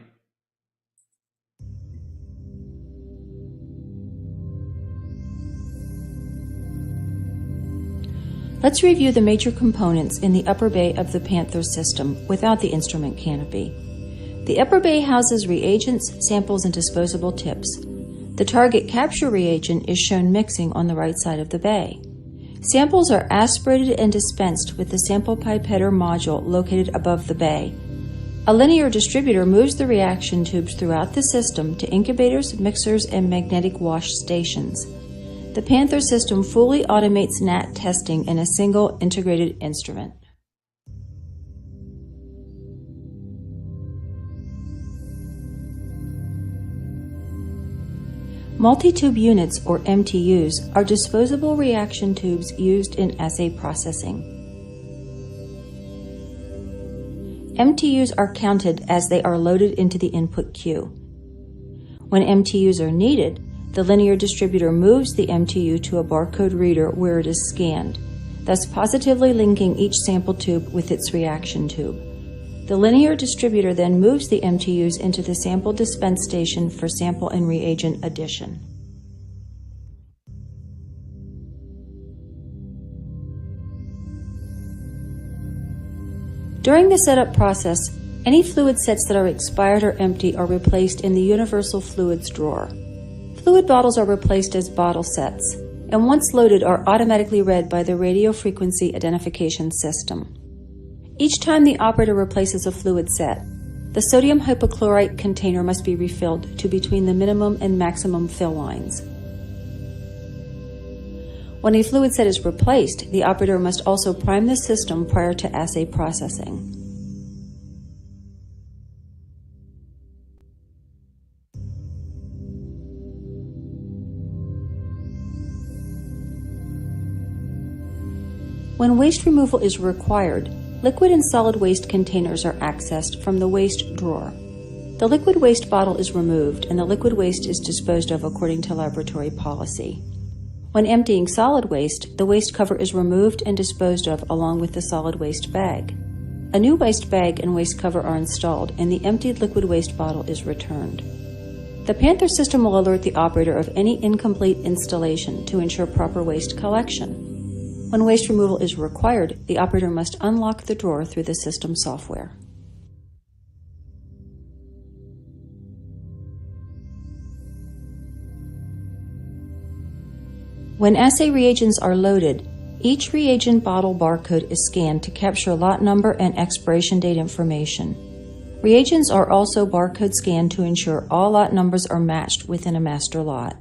Let's review the major components in the upper bay of the Panther system without the instrument canopy. The upper bay houses reagents, samples, and disposable tips. The target capture reagent is shown mixing on the right side of the bay. Samples are aspirated and dispensed with the sample pipetter module located above the bay. A linear distributor moves the reaction tubes throughout the system to incubators, mixers, and magnetic wash stations. The Panther system fully automates NAT testing in a single integrated instrument. Multi-tube units, or MTUs, are disposable reaction tubes used in assay processing. MTUs are counted as they are loaded into the input queue. When MTUs are needed, the linear distributor moves the MTU to a barcode reader where it is scanned, thus positively linking each sample tube with its reaction tube. The linear distributor then moves the MTUs into the sample dispense station for sample and reagent addition. During the setup process, any fluid sets that are expired or empty are replaced in the universal fluids drawer. Fluid bottles are replaced as bottle sets, and once loaded are automatically read by the radio frequency identification system. Each time the operator replaces a fluid set, the sodium hypochlorite container must be refilled to between the minimum and maximum fill lines. When a fluid set is replaced, the operator must also prime the system prior to assay processing. When waste removal is required, liquid and solid waste containers are accessed from the waste drawer. The liquid waste bottle is removed and the liquid waste is disposed of according to laboratory policy. When emptying solid waste, the waste cover is removed and disposed of along with the solid waste bag. A new waste bag and waste cover are installed and the emptied liquid waste bottle is returned. The Panther system will alert the operator of any incomplete installation to ensure proper waste collection. When waste removal is required, the operator must unlock the drawer through the system software. When assay reagents are loaded, each reagent bottle barcode is scanned to capture lot number and expiration date information. Reagents are also barcode scanned to ensure all lot numbers are matched within a master lot.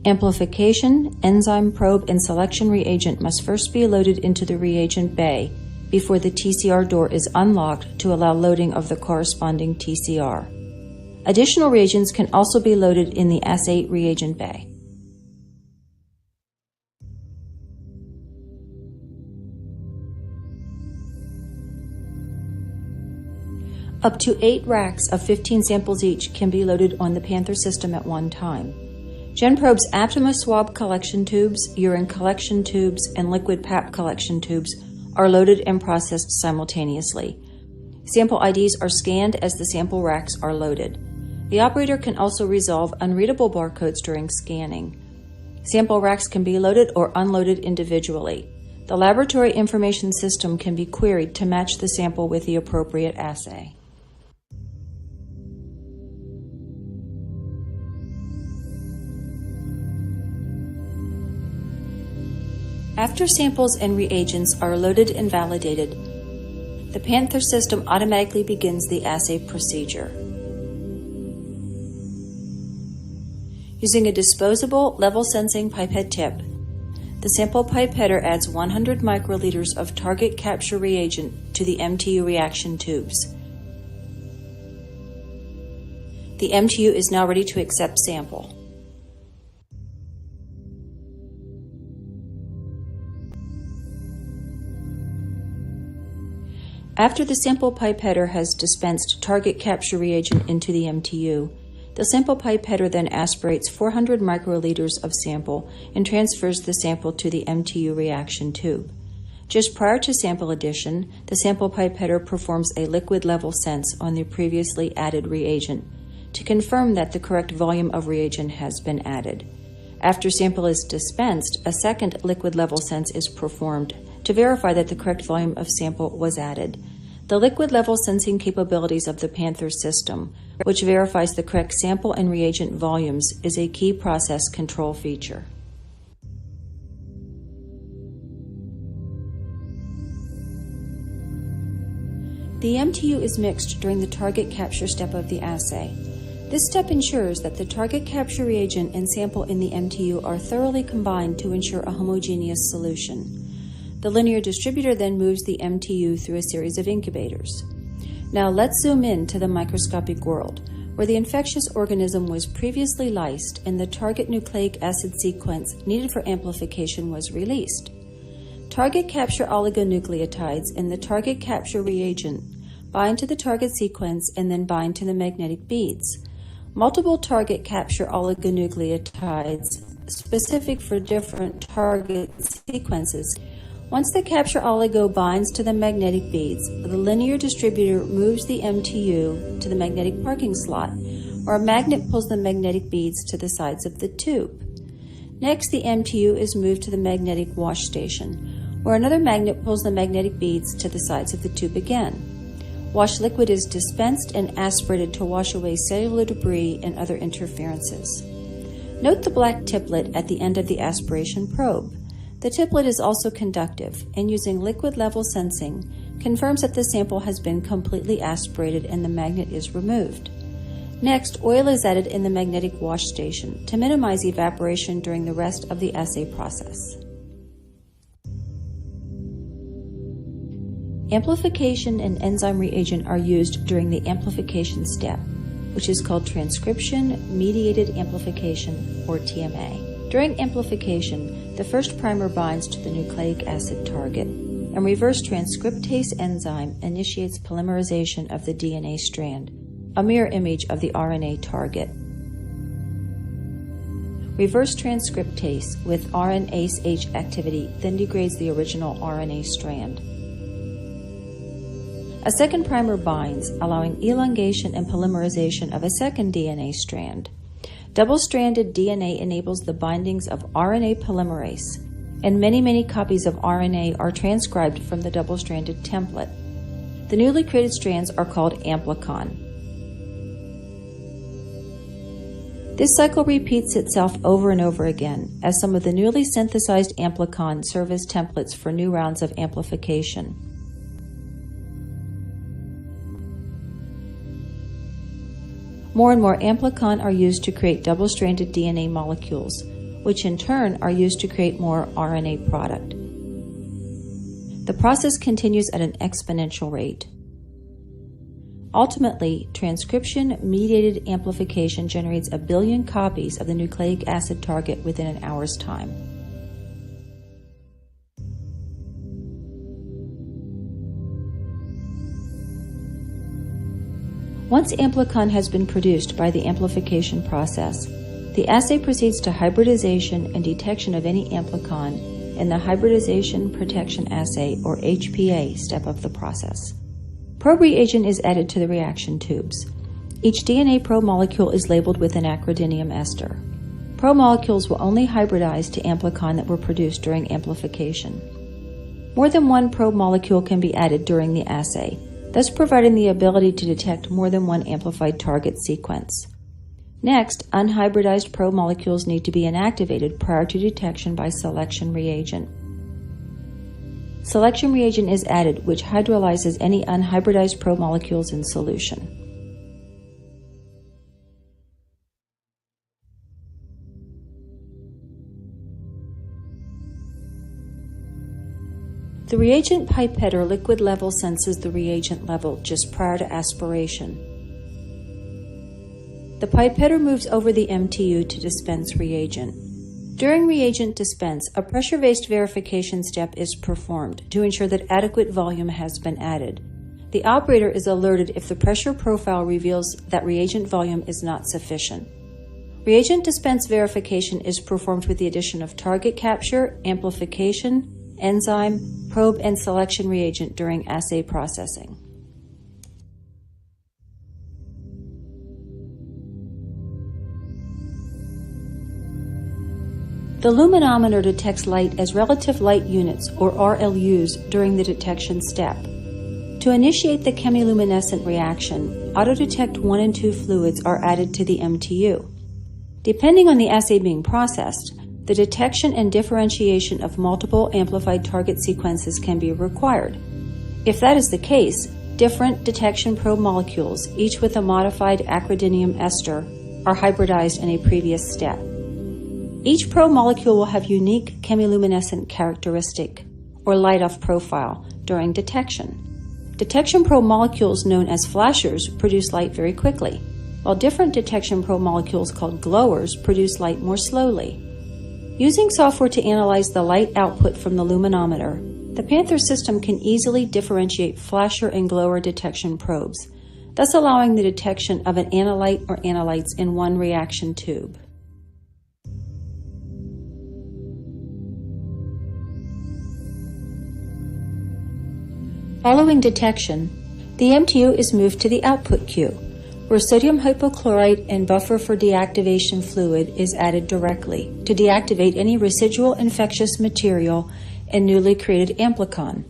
Amplification, enzyme probe, and selection reagent must first be loaded into the reagent bay before the TCR door is unlocked to allow loading of the corresponding TCR. Additional reagents can also be loaded in the assay reagent bay. Up to 8 racks of 15 samples each can be loaded on the Panther system at one time. GenProbe's Aptima swab collection tubes, urine collection tubes, and liquid pap collection tubes are loaded and processed simultaneously. Sample IDs are scanned as the sample racks are loaded. The operator can also resolve unreadable barcodes during scanning. Sample racks can be loaded or unloaded individually. The laboratory information system can be queried to match the sample with the appropriate assay. After samples and reagents are loaded and validated, the Panther system automatically begins the assay procedure. Using a disposable level-sensing pipette tip, the sample pipetter adds 100 microliters of target capture reagent to the MTU reaction tubes. The MTU is now ready to accept sample. After the sample pipetter has dispensed target capture reagent into the MTU, the sample pipetter then aspirates 400 microliters of sample and transfers the sample to the MTU reaction tube. Just prior to sample addition, the sample pipetter performs a liquid level sense on the previously added reagent to confirm that the correct volume of reagent has been added. After sample is dispensed, a second liquid level sense is performed to verify that the correct volume of sample was added. The liquid level sensing capabilities of the Panther system, which verifies the correct sample and reagent volumes, is a key process control feature. The MTU is mixed during the target capture step of the assay. This step ensures that the target capture reagent and sample in the MTU are thoroughly combined to ensure a homogeneous solution. The linear distributor then moves the MTU through a series of incubators. Now let's zoom in to the microscopic world, where the infectious organism was previously lysed and the target nucleic acid sequence needed for amplification was released. Target capture oligonucleotides in the target capture reagent bind to the target sequence and then bind to the magnetic beads. Multiple target capture oligonucleotides specific for different target sequences. Once the capture oligo binds to the magnetic beads, the linear distributor moves the MTU to the magnetic parking slot, where a magnet pulls the magnetic beads to the sides of the tube. Next, the MTU is moved to the magnetic wash station, where another magnet pulls the magnetic beads to the sides of the tube again. Wash liquid is dispensed and aspirated to wash away cellular debris and other interferences. Note the black tiplet at the end of the aspiration probe. The tiplet is also conductive, and using liquid level sensing, confirms that the sample has been completely aspirated and the magnet is removed. Next, oil is added in the magnetic wash station to minimize evaporation during the rest of the assay process. Amplification and enzyme reagent are used during the amplification step, which is called Transcription Mediated Amplification, or Tma. During amplification, the first primer binds to the nucleic acid target, and reverse transcriptase enzyme initiates polymerization of the DNA strand, a mirror image of the RNA target. Reverse transcriptase with RNase H activity then degrades the original RNA strand. A second primer binds, allowing elongation and polymerization of a second DNA strand. Double-stranded DNA enables the bindings of RNA polymerase, and many copies of RNA are transcribed from the double-stranded template. The newly created strands are called amplicon. This cycle repeats itself over and over again, as some of the newly synthesized amplicon serve as templates for new rounds of amplification. More and more amplicon are used to create double-stranded DNA molecules, which in turn are used to create more RNA product. The process continues at an exponential rate. Ultimately, transcription-mediated amplification generates 1 billion copies of the nucleic acid target within an hour's time. Once amplicon has been produced by the amplification process, the assay proceeds to hybridization and detection of any amplicon in the Hybridization Protection Assay, or HPA, step of the process. Probe reagent is added to the reaction tubes. Each DNA probe molecule is labeled with an acridinium ester. Probe molecules will only hybridize to amplicon that were produced during amplification. More than one probe molecule can be added during the assay, thus providing the ability to detect more than one amplified target sequence. Next, unhybridized probe molecules need to be inactivated prior to detection by selection reagent. Selection reagent is added, which hydrolyzes any unhybridized probe molecules in solution. The reagent pipette or liquid level senses the reagent level just prior to aspiration. The pipetter moves over the MTU to dispense reagent. During reagent dispense, a pressure-based verification step is performed to ensure that adequate volume has been added. The operator is alerted if the pressure profile reveals that reagent volume is not sufficient. Reagent dispense verification is performed with the addition of target capture, amplification, enzyme, probe, and selection reagent during assay processing. The luminometer detects light as relative light units, or RLUs, during the detection step. To initiate the chemiluminescent reaction, Autodetect 1 and 2 fluids are added to the MTU. Depending on the assay being processed, the detection and differentiation of multiple amplified target sequences can be required. If that is the case, different detection probe molecules, each with a modified acridinium ester, are hybridized in a previous step. Each probe molecule will have unique chemiluminescent characteristic, or light-off profile, during detection. Detection probe molecules known as flashers produce light very quickly, while different detection probe molecules called glowers produce light more slowly. Using software to analyze the light output from the luminometer, the Panther system can easily differentiate flasher and glower detection probes, thus allowing the detection of an analyte or analytes in one reaction tube. Following detection, the MTU is moved to the output queue, where sodium hypochlorite and buffer for deactivation fluid is added directly to deactivate any residual infectious material and newly created amplicon.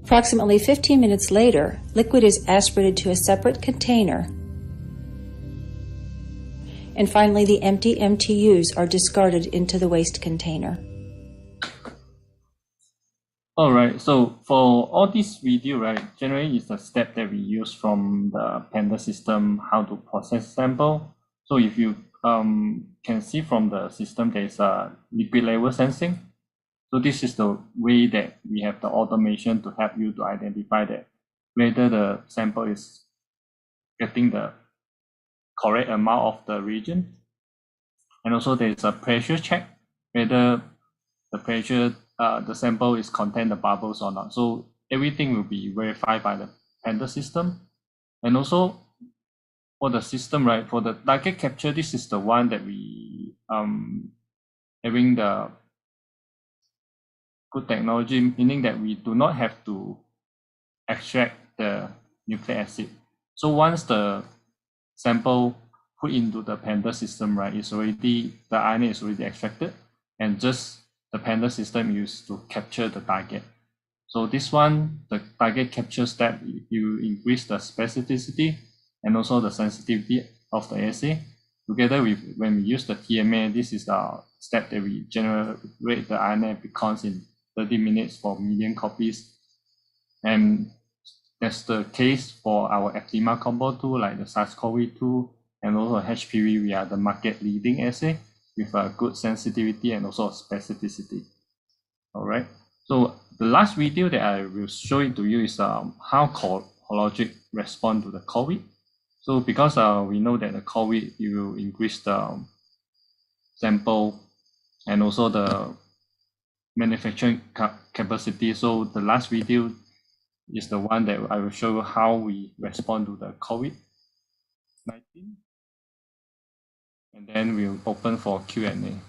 Approximately 15 minutes later, liquid is aspirated to a separate container, and finally the empty MTUs are discarded into the waste container. All right, so for all this video, right, generally is the step that we use from the Panther system, how to process sample. So if you can see from the system, there's a liquid level sensing. So this is the way that we have the automation to help you to identify that whether the sample is getting the correct amount of the reagent. And also there is a pressure check, whether the pressure, the sample is contain the bubbles or not. So everything will be verified by the Panther system. And also for the system, right, for the target capture, this is the one that we having the good technology, meaning that we do not have to extract the nucleic acid. So once the sample put into the Panther system, right, it's already, the RNA is already extracted, and just the Panther system used to capture the target. So this one, the target capture step, you increase the specificity and also the sensitivity of the assay. Together with, when we use the Tma, this is the step that we generate the RNA beacons in 30 minutes for million copies. And that's the case for our Fdma combo tool, like the SARS-CoV-2 and also HPV. We are the market leading assay with a good sensitivity and also specificity. All right. So the last video that I will show it to you is how Hologic respond to the COVID. So because we know that the COVID, it will increase the sample and also the manufacturing capacity. So the last video is the one that I will show you how we respond to the COVID-19. And then we'll open for Q&A.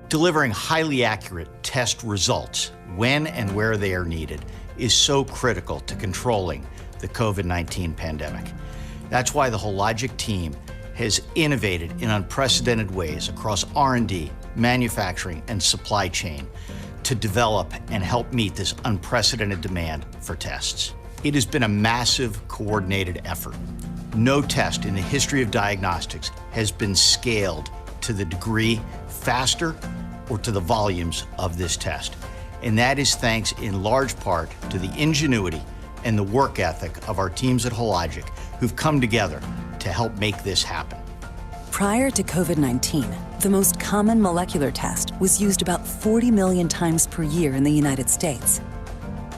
Delivering highly accurate test results when and where they are needed is so critical to controlling the COVID-19 pandemic. That's why the Hologic team has innovated in unprecedented ways across R&D, manufacturing, and supply chain to develop and help meet this unprecedented demand for tests. It has been a massive coordinated effort. No test in the history of diagnostics has been scaled to the degree faster or to the volumes of this test. And that is thanks in large part to the ingenuity and the work ethic of our teams at Hologic who've come together to help make this happen. Prior to COVID-19, the most common molecular test was used about 40 million times per year in the United States.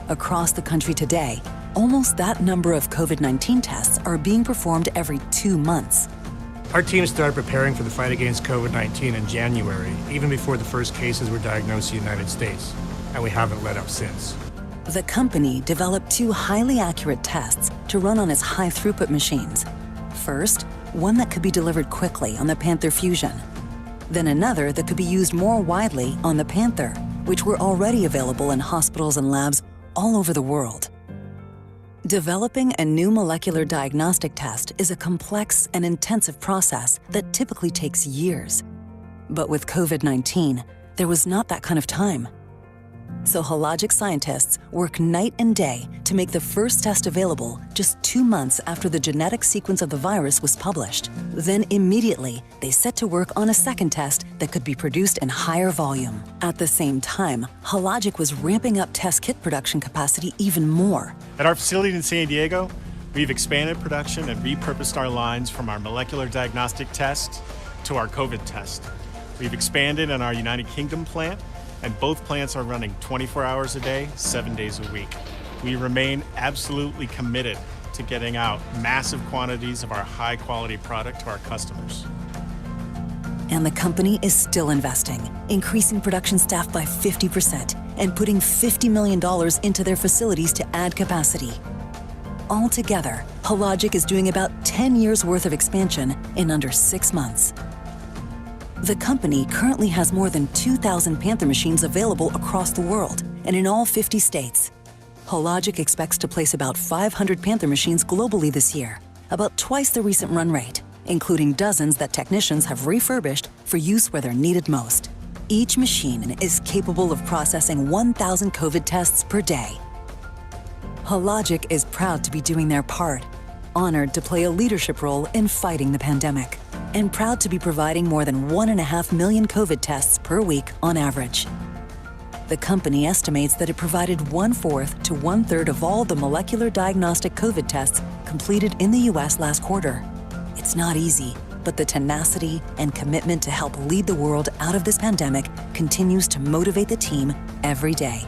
Across the country today, almost that number of COVID-19 tests are being performed every 2 months. Our team started preparing for the fight against COVID-19 in January, even before the first cases were diagnosed in the United States, and we haven't let up since. The company developed 2 highly accurate tests to run on its high-throughput machines. First, one that could be delivered quickly on the Panther Fusion. Then another that could be used more widely on the Panther, which were already available in hospitals and labs all over the world. Developing a new molecular diagnostic test is a complex and intensive process that typically takes years. But with COVID-19, there was not that kind of time. So Hologic scientists work night and day to make the first test available just 2 months after the genetic sequence of the virus was published. Then immediately, they set to work on a second test that could be produced in higher volume. At the same time, Hologic was ramping up test kit production capacity even more. At our facility in San Diego, we've expanded production and repurposed our lines from our molecular diagnostic test to our COVID test. We've expanded in our United Kingdom plant, and both plants are running 24 hours a day, 7 days a week. We remain absolutely committed to getting out massive quantities of our high-quality product to our customers. And the company is still investing, increasing production staff by 50% and putting $50 million into their facilities to add capacity. Altogether, Hologic is doing about 10 years worth of expansion in under 6 months. The company currently has more than 2,000 Panther machines available across the world and in all 50 states. Hologic expects to place about 500 Panther machines globally this year, about twice the recent run rate, including dozens that technicians have refurbished for use where they're needed most. Each machine is capable of processing 1,000 COVID tests per day. Hologic is proud to be doing their part, honored to play a leadership role in fighting the pandemic, and proud to be providing more than 1.5 million COVID tests per week on average. The company estimates that it provided 1/4 to 1/3 of all the molecular diagnostic COVID tests completed in the US last quarter. It's not easy, but the tenacity and commitment to help lead the world out of this pandemic continues to motivate the team every day.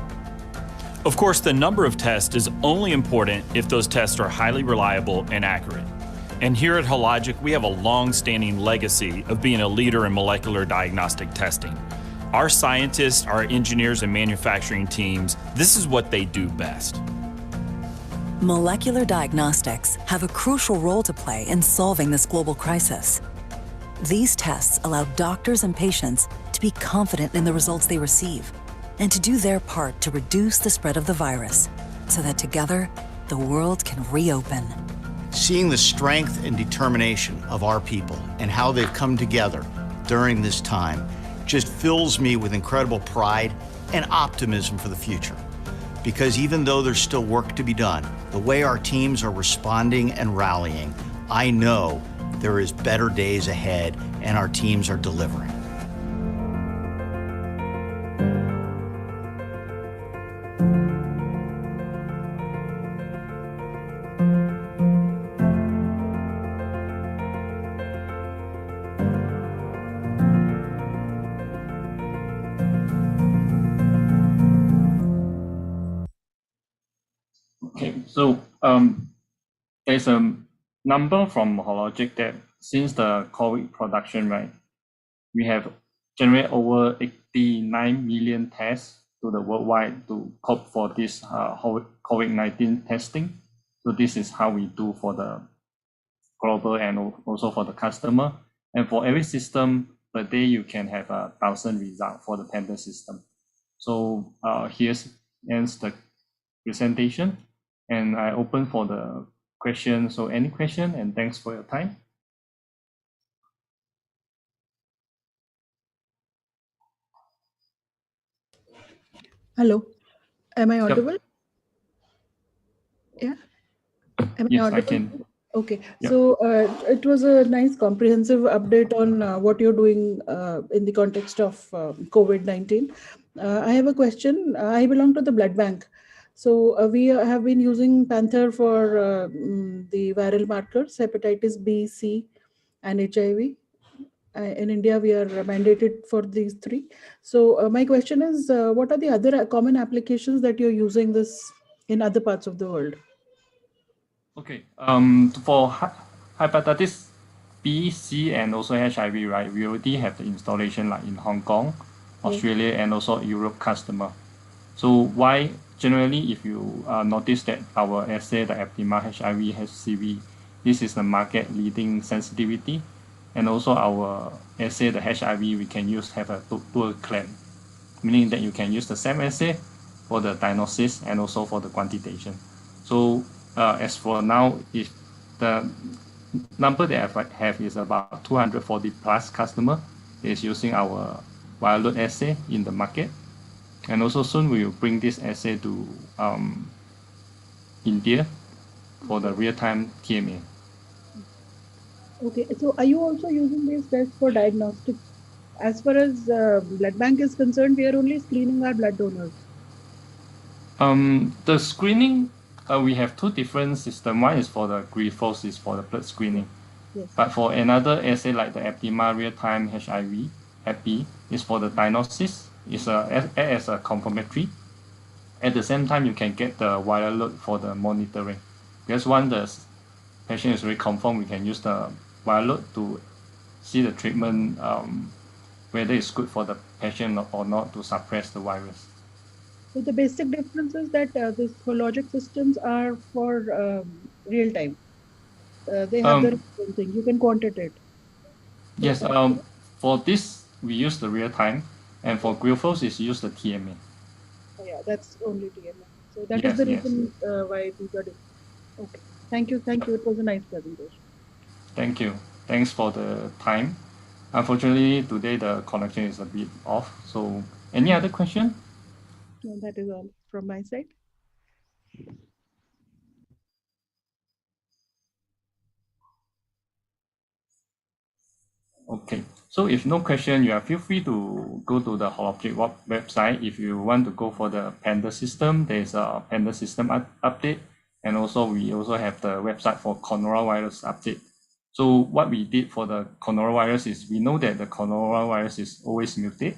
Of course, the number of tests is only important if those tests are highly reliable and accurate. And here at Hologic, we have a long-standing legacy of being a leader in molecular diagnostic testing. Our scientists, our engineers, and manufacturing teams, this is what they do best. Molecular diagnostics have a crucial role to play in solving this global crisis. These tests allow doctors and patients to be confident in the results they receive and to do their part to reduce the spread of the virus so that together the world can reopen. Seeing the strength and determination of our people and how they've come together during this time just fills me with incredible pride and optimism for the future. Because even though there's still work to be done, the way our teams are responding and rallying, I know there is better days ahead and our teams are delivering. Okay, so there's a number from Hologic that since the COVID production, right, we have generated over 89 million tests to the worldwide to cope for this COVID-19 testing. So this is how we do for the global and also for the customer. And for every system per day, you can have 1,000 results for the Panther system. So here's ends the presentation. And I open for the question. So any question, and thanks for your time. Hello, am I audible? Yep. Yeah, am yes, I audible? I can. Okay, Yep. so it was a nice comprehensive update on what you're doing in the context of COVID-19. I have a question. I belong to the blood bank. So we have been using Panther for the viral markers, hepatitis B, C, and HIV. In India, we are mandated for these three. So my question is, what are the other common applications that you're using this in other parts of the world? Okay. For hepatitis B, C, and also HIV, right? We already have the installation like in Hong Kong, Australia, and also Europe customer. So why generally, if you notice that our assay, the Fdma HIV HCV, this is the market leading sensitivity, and also our assay, the HIV, we can use have a dual claim, meaning that you can use the same assay for the diagnosis and also for the quantitation. So as for now, if the number that I have is about 240 plus customer is using our viral load assay in the market. And also soon we will bring this assay to India for the real-time Tma. Okay, so are you also using these tests for diagnostics? As far as blood bank is concerned, we are only screening our blood donors. The screening, we have two different systems. One is for the glucose, is for the blood screening. Yes. But for another assay like the Fdma real-time HIV, HAPI, is for the diagnosis. It's as a confirmatory. At the same time, you can get the viral load for the monitoring. Because once the patient is already confirmed, we can use the viral load to see the treatment, whether it's good for the patient or not to suppress the virus. So the basic difference is that these Hologic systems are for real time. They have their own thing. You can quantitate. Yes. For this, we use the real time, and for glucose, is use the Tma. Oh, yeah, that's only Tma. So that is the reason why these are different. Okay. Thank you. Thank you. It was a nice presentation. Thank you. Thanks for the time. Unfortunately, today the connection is a bit off. So, any other question? No, that is all from my side. Okay, so if no question, you are feel free to go to the Hologic website. If you want to go for the Panther System, there's a Panther System update. And also we also have the website for coronavirus update. So what we did for the coronavirus is we know that the coronavirus is always mutate,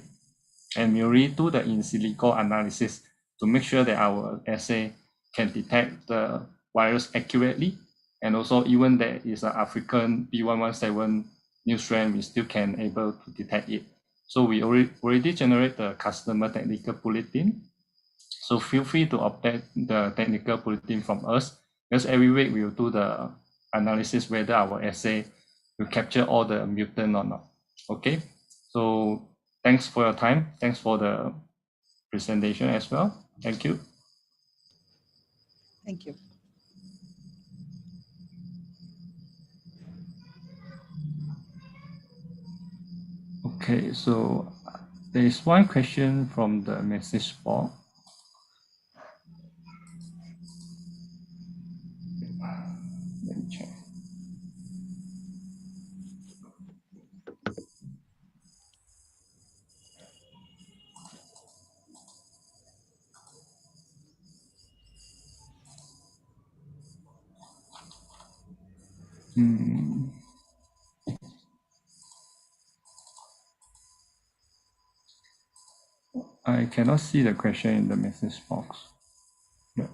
and we already do the in silico analysis to make sure that our assay can detect the virus accurately. And also even there is an African B117 new strain, we still can able to detect it. So we already generate the customer technical bulletin. So feel free to update the technical bulletin from us, because every week we will do the analysis whether our assay will capture all the mutant or not. Okay, so thanks for your time. Thanks for the presentation as well. Thank you. Thank you. Okay, so there is one question from the message board. Let me check. I cannot see the question in the message box. Yeah.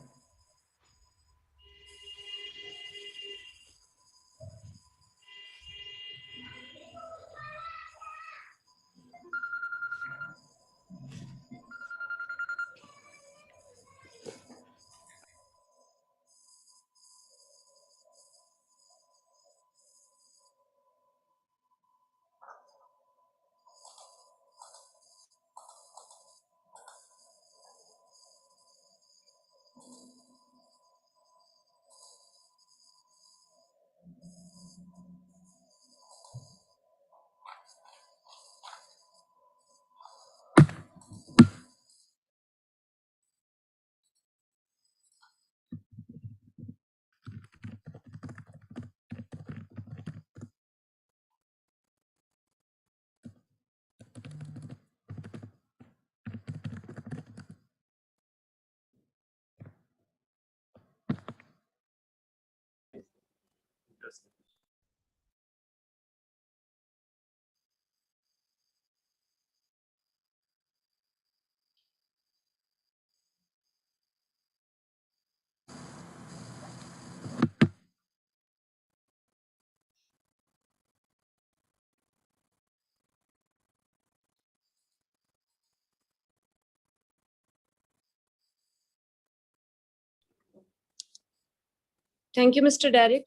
Thank you, Mr. Derek.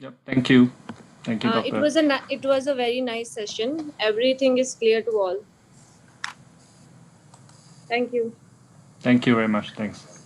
Yep. Thank you. Thank you, Doctor. It was a very nice session. Everything is clear to all. Thank you. Thank you very much. Thanks.